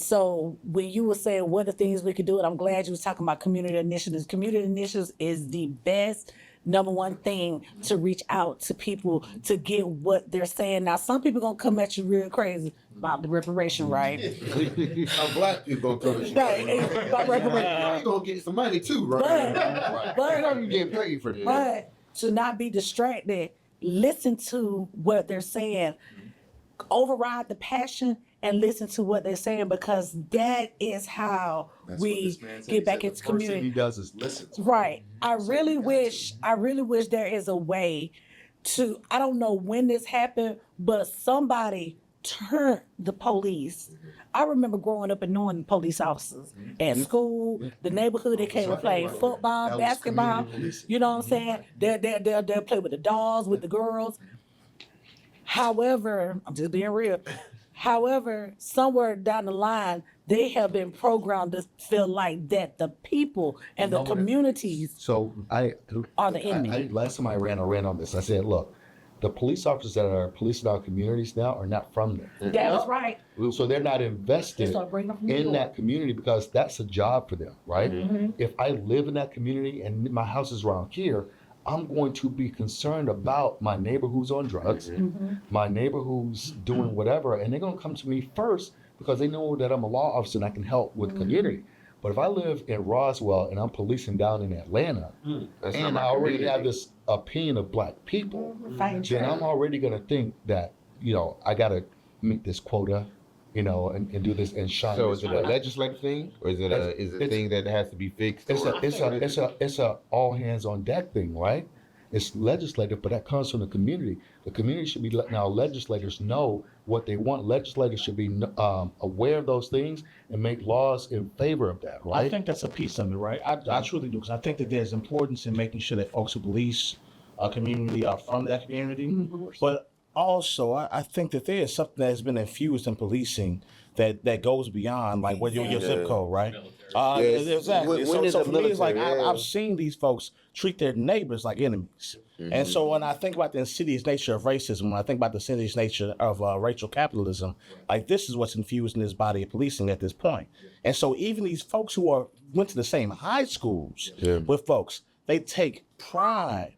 so when you were saying what are the things we could do, and I'm glad you was talking about community initiatives. Community initiatives is the best number one thing to reach out to people to get what they're saying. Now, some people gonna come at you real crazy about the reparation, right? Some black people gonna come. Right, about reparation. You gonna get some money too, right? But you know you getting paid for this. But to not be distracted, listen to what they're saying. Override the passion and listen to what they're saying, because that is how we get back into community. The first thing he does is listen. Right. I really wish there is a way to, I don't know when this happened, but somebody turned the police. I remember growing up and knowing the police officers at school, the neighborhood. They came and played football, basketball. You know what I'm saying? They'll play with the dolls, with the girls. However, I'm just being real. However, somewhere down the line, they have been programmed to feel like that the people and the communities are the enemy. Last time I ran on this, I said, look, the police officers that are policing our communities now are not from there. That's right. So they're not invested in that community because that's a job for them, right? If I live in that community and my house is around here, I'm going to be concerned about my neighbor who's on drugs, my neighbor who's doing whatever, and they're going to come to me first because they know that I'm a law officer and I can help with community. But if I live in Roswell and I'm policing down in Atlanta, That's not and my I already community. have this opinion of black people, Fine. then I'm already gonna think that, I gotta meet this quota, and do this and shine. So this is it a way. legislative thing, or is it a thing that has to be fixed? It's or- it's a all hands on deck thing, right? It's legislative, but that comes from the community. The community should be now. Legislators know what they want. Legislators should be aware of those things and make laws in favor of that, I right? think that's a piece of it, right? I truly do, because I think that there's importance in making sure that folks who police a community are from that community. But also, I think that there is something that has been infused in policing that goes beyond like what your zip code, right? Yes. Exactly. When So, in so the for me, it's like military, yeah. I've seen these folks treat their neighbors like enemies. And so when I think about the insidious nature of racism, when I think about the insidious nature of racial capitalism, like this is what's infused in this body of policing at this point. And so even these folks who went to the same high schools with folks, they take pride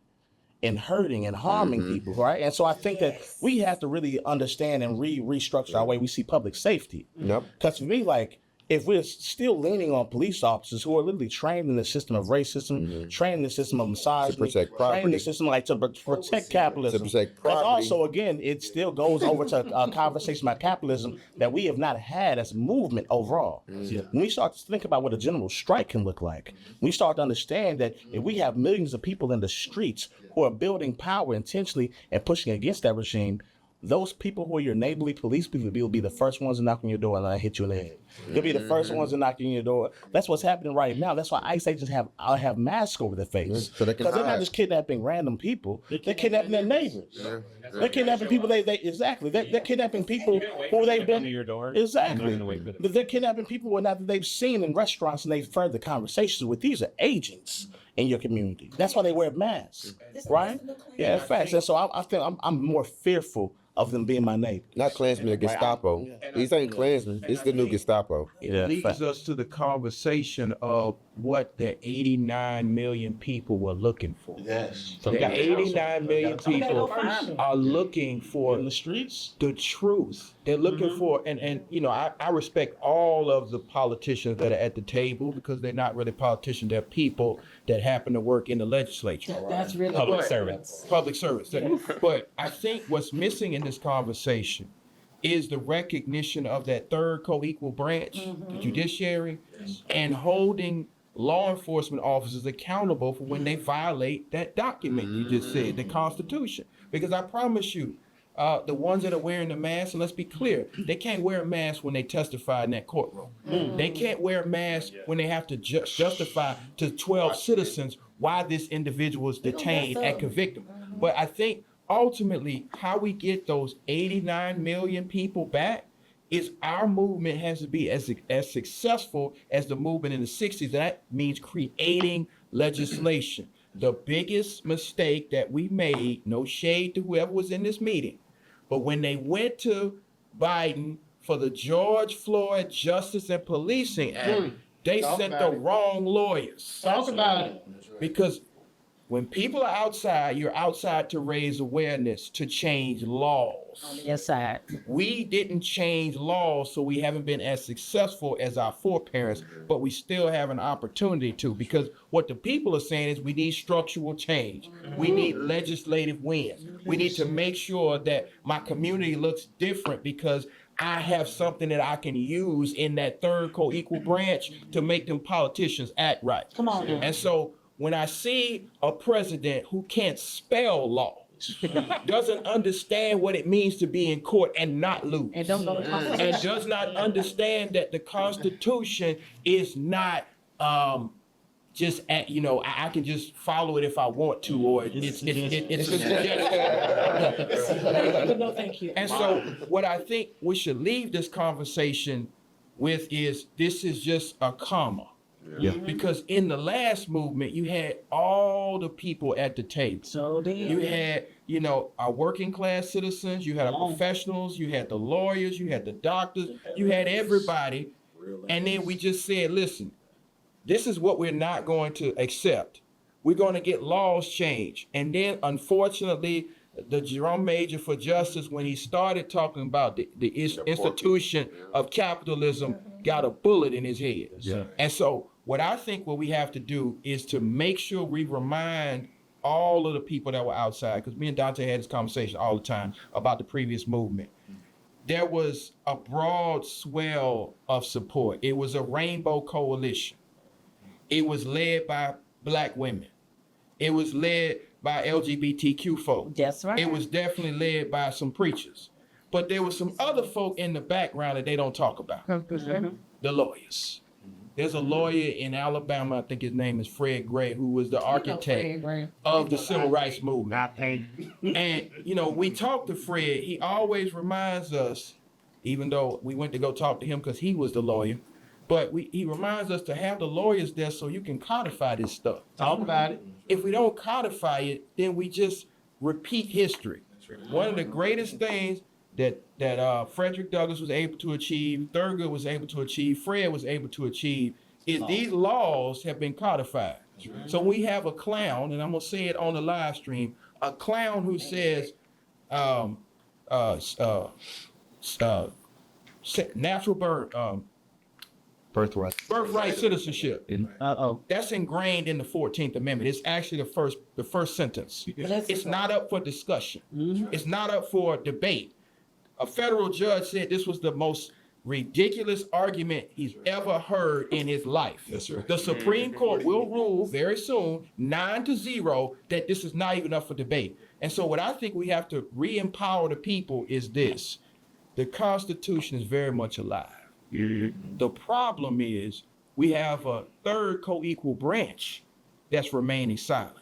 in hurting and harming people, right? And so I think that we have to really understand and restructure our way we see public safety. Yep. Because for me, like, if we're still leaning on police officers who are literally trained in the system of racism, trained in the system of misogyny, protect trained in the property. system like to protect capitalism, To protect because property. also again, it still goes over to a conversation about capitalism that we have not had as a movement overall. When we start to think about what a general strike can look like, we start to understand that if we have millions of people in the streets who are building power intentionally and pushing against that regime, those people who are your neighborly police people will be the first ones to knock on your door and hit you in the head. They'll be the first ones to knock on your door. That's what's happening right now. That's why ICE agents have masks over their face. So they can Because they're not hide. just kidnapping random people. They're kidnapping their neighbors. They're kidnapping people they're kidnapping people who they've been to your door. Exactly. And wait for it. They're kidnapping people who that they've seen in restaurants and they've heard the conversations with. These are agents in your community. That's why they wear masks, right? Yeah, facts. And so I feel I'm more fearful of them being my neighbor. Not Klansmen or Gestapo. These ain't Klansmen. It's the new Gestapo. Yeah, Leads fact. us to the conversation of what the 89 million people were looking for. Yes. The 89 million people are looking for In the streets? the truth. They're looking for, and I respect all of the politicians that are at the table because they're not really politicians. They're people that happen to work in the legislature. That's really Public good. servants. Public service. But I think what's missing in this conversation is the recognition of that third co-equal branch, the judiciary, and holding law enforcement officers accountable for when they violate that document you just said, the Constitution. Because I promise you, the ones that are wearing the mask, and let's be clear, they can't wear a mask when they testify in that courtroom. They can't wear a mask when they have to justify to 12 citizens why this individual is detained and convicted. But I think ultimately how we get those 89 million people back is our movement has to be as successful as the movement in the 60s. That means creating legislation. The biggest mistake that we made, no shade to whoever was in this meeting, but when they went to Biden for the George Floyd Justice and Policing Act, they sent the wrong lawyers. Talk about it. Because when people are outside, you're outside to raise awareness, to change laws. Yes, sir. We didn't change laws, so we haven't been as successful as our foreparents, but we still have an opportunity to, because what the people are saying is we need structural change. We need legislative wins. We need to make sure that my community looks different because I have something that I can use in that third co-equal branch to make them politicians act right. Come on. And so when I see a president who can't spell law, doesn't understand what it means to be in court and not lose, And don't go to Congress. and does not understand that the Constitution is not just at, I can just follow it if I want to, or it's a suggestion. No, thank you. And so what I think we should leave this conversation with is this is just a comma. Yeah. Because in the last movement, you had all the people at the table. So did. You had, our working class citizens, you had our professionals, you had the lawyers, you had the doctors, you had everybody. And then we just said, listen, this is what we're not going to accept. We're going to get laws changed. And then, unfortunately, the Jerome Major for Justice, when he started talking about the institution of capitalism, got a bullet in his head. Yeah. And so what I think what we have to do is to make sure we remind all of the people that were outside, because me and Dante had this conversation all the time about the previous movement. There was a broad swell of support. It was a rainbow coalition. It was led by Black women. It was led by LGBTQ folk. That's right. It was definitely led by some preachers. But there was some other folk in the background that they don't talk about. The lawyers. There's a lawyer in Alabama, I think his name is Fred Gray, who was the architect of the civil rights movement. And, you know, we talked to Fred. He always reminds us, even though we went to go talk to him because he was the lawyer, but he reminds us to have the lawyers there so you can codify this stuff. Talk about it. If we don't codify it, then we just repeat history. One of the greatest things that Frederick Douglass was able to achieve, Thurgood was able to achieve, Fred was able to achieve, is these laws have been codified. So we have a clown, and I'm gonna say it on the live stream, a clown who says natural birthright citizenship. That's ingrained in the 14th Amendment. It's actually the first sentence. It's not up for discussion. It's not up for debate. A federal judge said this was the most ridiculous argument he's ever heard in his life. Yes, sir. The Supreme Court will rule very soon, 9-0, that this is not even up for debate. And so what I think we have to re-empower the people is this. The Constitution is very much alive. The problem is we have a third co-equal branch that's remaining silent.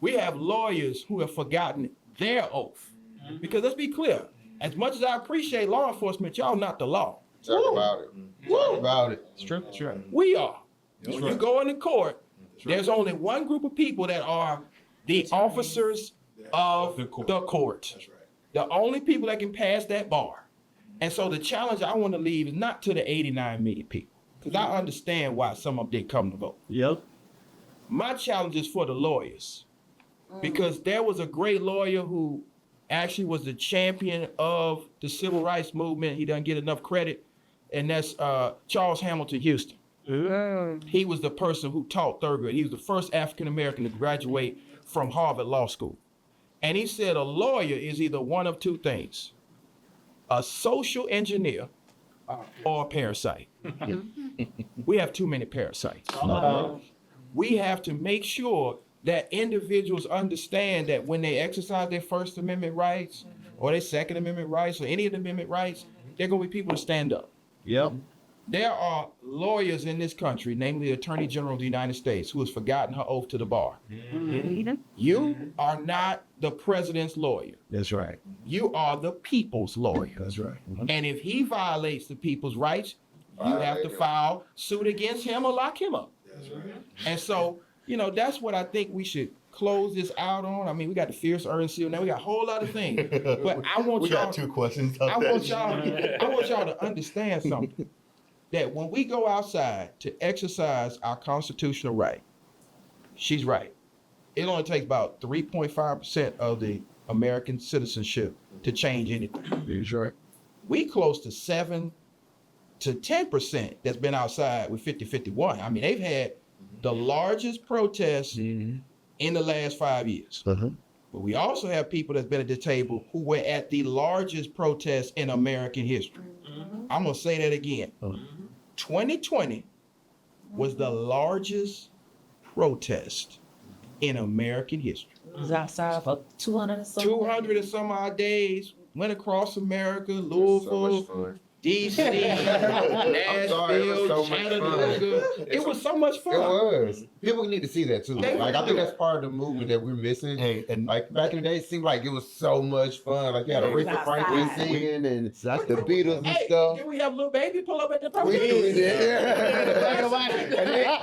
We have lawyers who have forgotten their oath. Because let's be clear, as much as I appreciate law enforcement, y'all not the law. Talk about it. Talk about it. It's true. That's right. We are. When you go into court, there's only one group of people that are the officers of the court. That's right. The only people that can pass that bar. And so the challenge I want to leave is not to the 89 million people, because I understand why some of them did come to vote. Yep. My challenge is for the lawyers, because there was a great lawyer who actually was the champion of the civil rights movement. He doesn't get enough credit, and that's Charles Hamilton Houston. He was the person who taught Thurgood. He was the first African-American to graduate from Harvard Law School. And he said a lawyer is either one of two things, a social engineer or a parasite. We have too many parasites. We have to make sure that individuals understand that when they exercise their First Amendment rights or their Second Amendment rights or any of the amendment rights, they're going to be people to stand up. Yep. There are lawyers in this country, namely the Attorney General of the United States, who has forgotten her oath to the bar. You are not the president's lawyer. That's right. You are the people's lawyer. That's right. And if he violates the people's rights, you have to file suit against him or lock him up. That's right. And so, you know, that's what I think we should close this out on. I mean, we got the fierce urgency, now we got a whole lot of things. But I want We y'all. got two questions. I want y'all to understand something. That when we go outside to exercise our constitutional right, she's right. It only takes about 3.5% of the American citizenship to change anything. That's right. We close to 7 to 10% that's been outside with 50-51. I mean, they've had the largest protests in the last 5 years. But we also have people that's been at the table who were at the largest protest in American history. I'm gonna say that again. 2020 was the largest protest in American history. It was outside for 200 and some 200 and some odd days, went across America, Louisville, DC, Nashville, Chattanooga. It was so much fun. It was. People need to see that too. They Like, I do. think that's part of the movement that we're missing. Hey, and Like back in the day, it seemed like it was so much fun. Like you had Aretha Franklin singing and the Beatles and Hey, stuff. did we have little baby pull up at the We protest? did.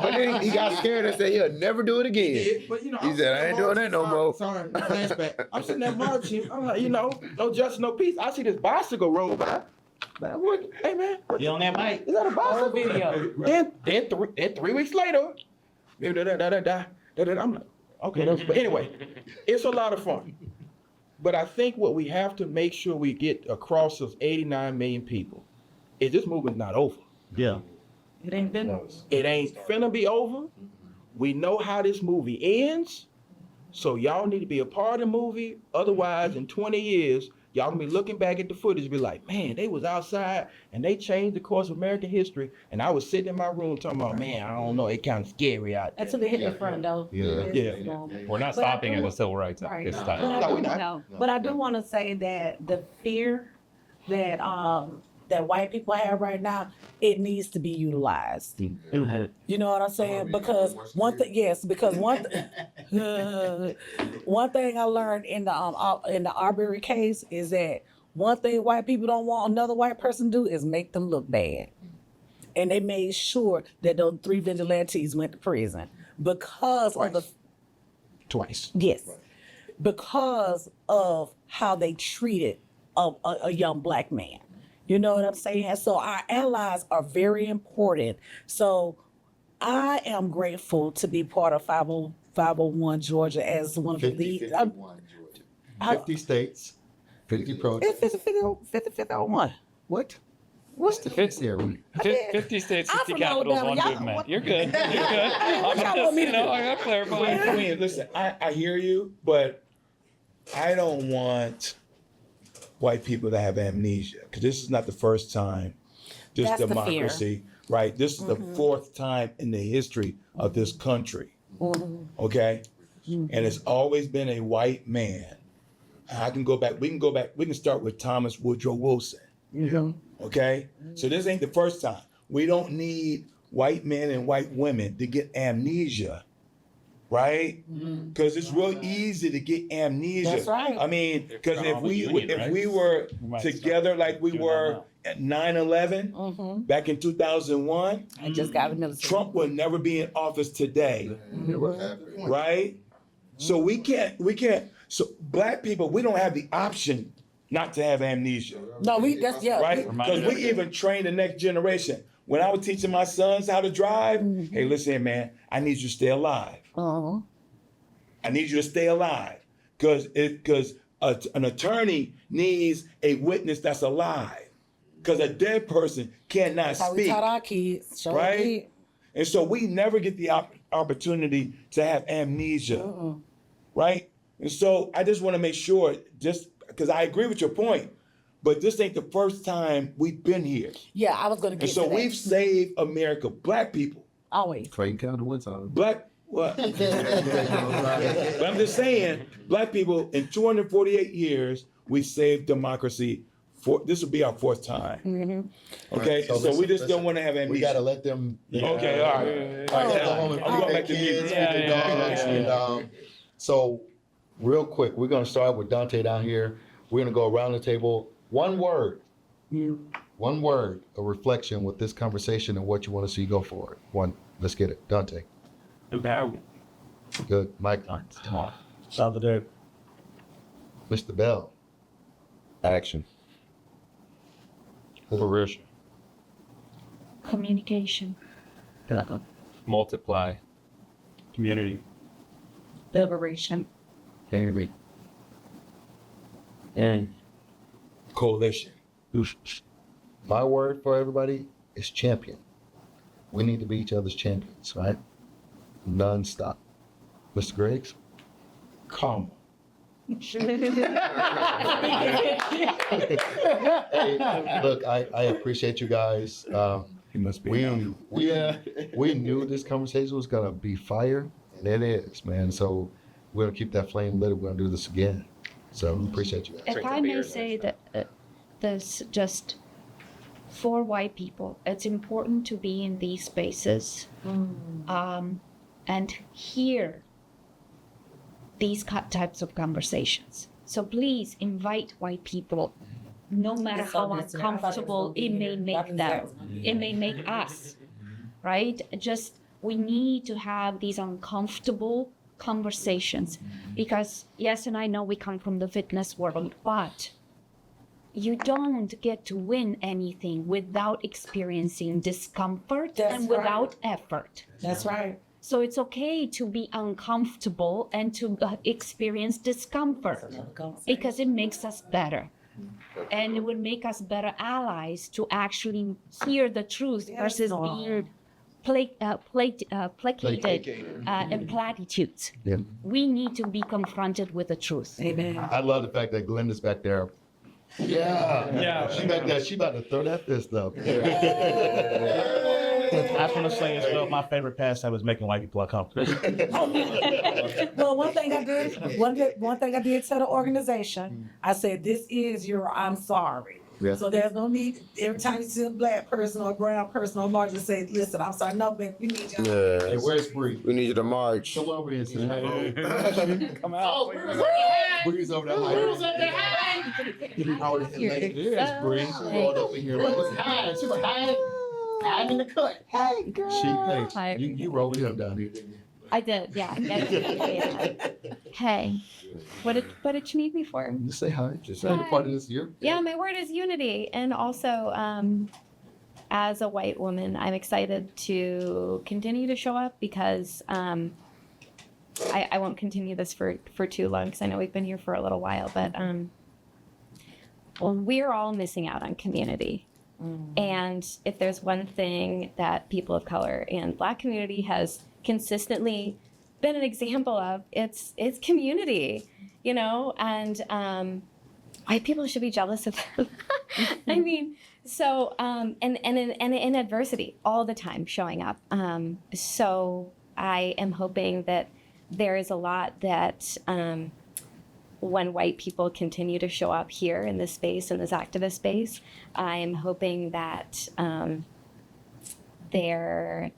But then he got scared and said he'll never do it again. Yeah, but, you know, He I'm said, sitting "I ain't there doing that no marching. more." Sorry, flashback. I'm sitting there marching. I'm like, you know, no justice, no peace. I see this bicycle roll by. Man, what? Hey, man. You on that mic? Is that a bicycle? video. Then 3 weeks later, I'm like, okay, but anyway, it's a lot of fun. But I think what we have to make sure we get across those 89 million people is this movement's not over. Yeah. It ain't been. It ain't finna be over. We know how this movie ends. So y'all need to be a part of the movie. Otherwise, in 20 years, y'all gonna be looking back at the footage and be like, man, they was outside and they changed the course of American history. And I was sitting in my room talking about, man, I don't know, it kind of scary out there. Until they hit the front though. Yeah. We're not But I stopping at do- the Civil Rights Act Right. this But time. I No, do- we're not. No. But I do want to say that the fear that that white people have right now, it needs to be utilized. You know what I'm saying? Because one thing, one thing I learned in the Arbery case is that one thing white people don't want another white person to do is make them look bad. And they made sure that those 3 vigilantes went to prison because of the Twice. yes, because of how they treated a young black man. You know what I'm saying? So our allies are very important. So I am grateful to be part of 501 Georgia as one of the 50, lead. 51, Georgia. 50 states, 50 protests. It's 50-51. What? What's the fix here? 50 states, I'm 50 from capitals, Alabama. one Y'all- movement. what- You're good. You're good. What y'all want me to do? I got clarified. Queen, listen, I hear you, but I don't want white people to have amnesia because this is not the first time this That's the fear. democracy, right? This is the 4th time in the history of this country, okay? And it's always been a white man. I can go back. We can start with Thomas Woodrow Wilson. Okay, so this ain't the first time. We don't need white men and white women to get amnesia, right? Because it's real easy to get amnesia. That's right. I mean, because if we Union, were We might together like we doing were that at 9/11 back in 2001, I just got a military. Trump would never be in office today, right? So we can't. So black people, we don't have the option not to have amnesia. No, Right? Because we even train the next generation. When I was teaching my sons how to drive, hey, listen here, man, I need you to stay alive. I need you to stay alive. Because an attorney needs a witness that's alive. Because a dead person cannot That's how we speak. taught our kids. Sure Right? did. And so we never get the opportunity to have amnesia. Right? And so I just want to make sure, just because I agree with your point, but this ain't the first time we've been here. Yeah, I was going to And get so to that. we've saved America. Black people. Always. Clayton County one time. Black, what? But I'm just saying, black people, in 248 years, we saved democracy. This will be our 4th time. Okay, so we just don't want to have amnesia. We got to let them. Okay, all right. All right, All right, I'm going back to kids, music. with their dogs, and, so, real quick, we're gonna start with Dante down here. We're gonna go around the table. One word, a reflection with this conversation and what you want to see go forward. One, let's get it. Dante. Empowerment. Good. Mike. Solidarity. Mr. Bell. Action. Fruition. Communication. Multiply. Community. Liberation. And Coalition. My word for everybody is champion. We need to be each other's champions, right? Non-stop. Mr. Griggs. Karma. Hey, look, I appreciate you guys. He must be. We knew this conversation was gonna be fire, and it is, man. So we're gonna keep that flame lit. We're gonna do this again. So appreciate you guys. If I may say that this just for white people, it's important to be in these spaces and hear these types of conversations. So please invite white people, no matter how uncomfortable it may make them, it may make us, right? Just we need to have these uncomfortable conversations because yes, and I know we come from the fitness world, but you don't get to win anything without experiencing discomfort That's and right. without effort. That's right. So it's okay to be uncomfortable and to experience discomfort because it makes us better. And it would make us better allies to actually hear the truth versus being placated and platitudes. Yeah. We need to be confronted with the truth. Amen. I love the fact that Glenda's back there. Yeah. She back there. She about to throw that fist up. I just want to say as well, my favorite pastime was making white people uncomfortable. Well, one thing I did tell the organization, I said, this is your I'm sorry. Yeah. So there's no need every time you see a black person or a brown person or march to say, listen, I'm sorry, no, but we need you. Hey, Yeah. where's Bree? We need you to march. Come over here. Come out. Bree's over there. Yes, Bree. She was hiding in the cut. Hey, girl. Hi. You rolled him down here, didn't you? I did, yeah. Hey, what did you need me for? Just say hi. Just say part of this year. Yeah, my word is unity, and also as a white woman, I'm excited to continue to show up because I won't continue this for too long because I know we've been here for a little while, but we're all missing out on community. And if there's one thing that people of color and Black community has consistently been an example of, it's community, you know, and white people should be jealous of that. I mean, so and in adversity all the time showing up. So I am hoping that there is a lot that when white people continue to show up here in this space, in this activist space, I'm hoping that they're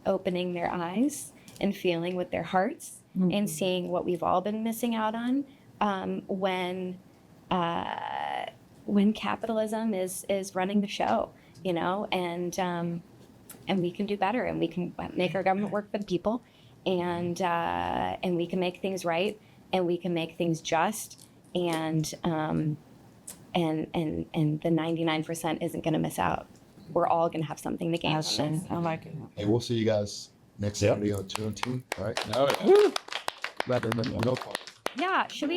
opening their eyes and feeling with their hearts and seeing what we've all been missing out on when capitalism is running the show, you know, and we can do better, and we can make our government work for the people, and we can make things right, and we can make things just, and the 99% isn't going to miss out. We're all going to have something to gain. I like it. Hey, we'll see you guys next Saturday on 2 All right. Yeah, can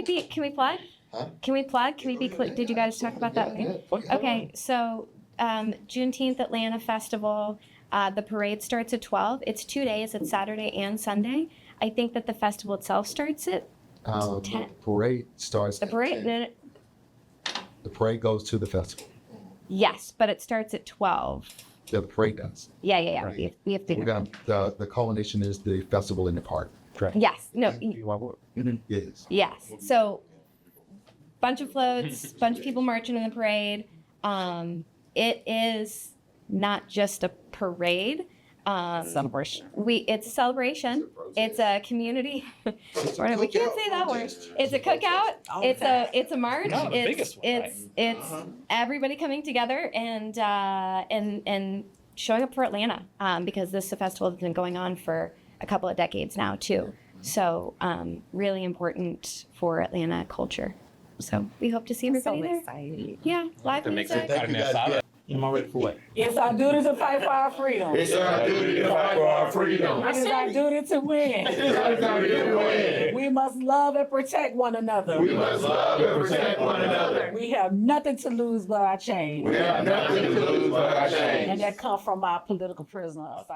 we plug? Huh? Can we plug? Can we be did you guys talk about that? Okay, so Juneteenth Atlanta Festival, the parade starts at 12. It's 2 days, it's Saturday and Sunday. I think that the festival itself starts at The parade starts. the parade. The parade goes to the festival. Yes, but it starts at 12. Yeah, the parade does. Yeah. Right. We have to. We're gonna, the culmination is the festival in the park. Yes. No. Yes. Yes. So, bunch of floats, bunch of people marching in the parade. It is not just a parade. Celebration. It's a celebration. It's a community. We can't say that word. It's a cookout. It's a march. No, the biggest one, It's everybody coming together and showing up for Atlanta because this festival has been going on for a couple of decades now too. So really important for Atlanta culture. So we hope to see everybody there. Excited. Yeah, live music. Thank you guys. I'm already for what? It's our duty to fight for our freedom. It's our duty to fight for our freedom. It is our duty to win. It's our duty to win. We must love and protect one another. We must love and protect one another. We have nothing to lose but our change. We have nothing to lose but our change. And that comes from our political prisoners.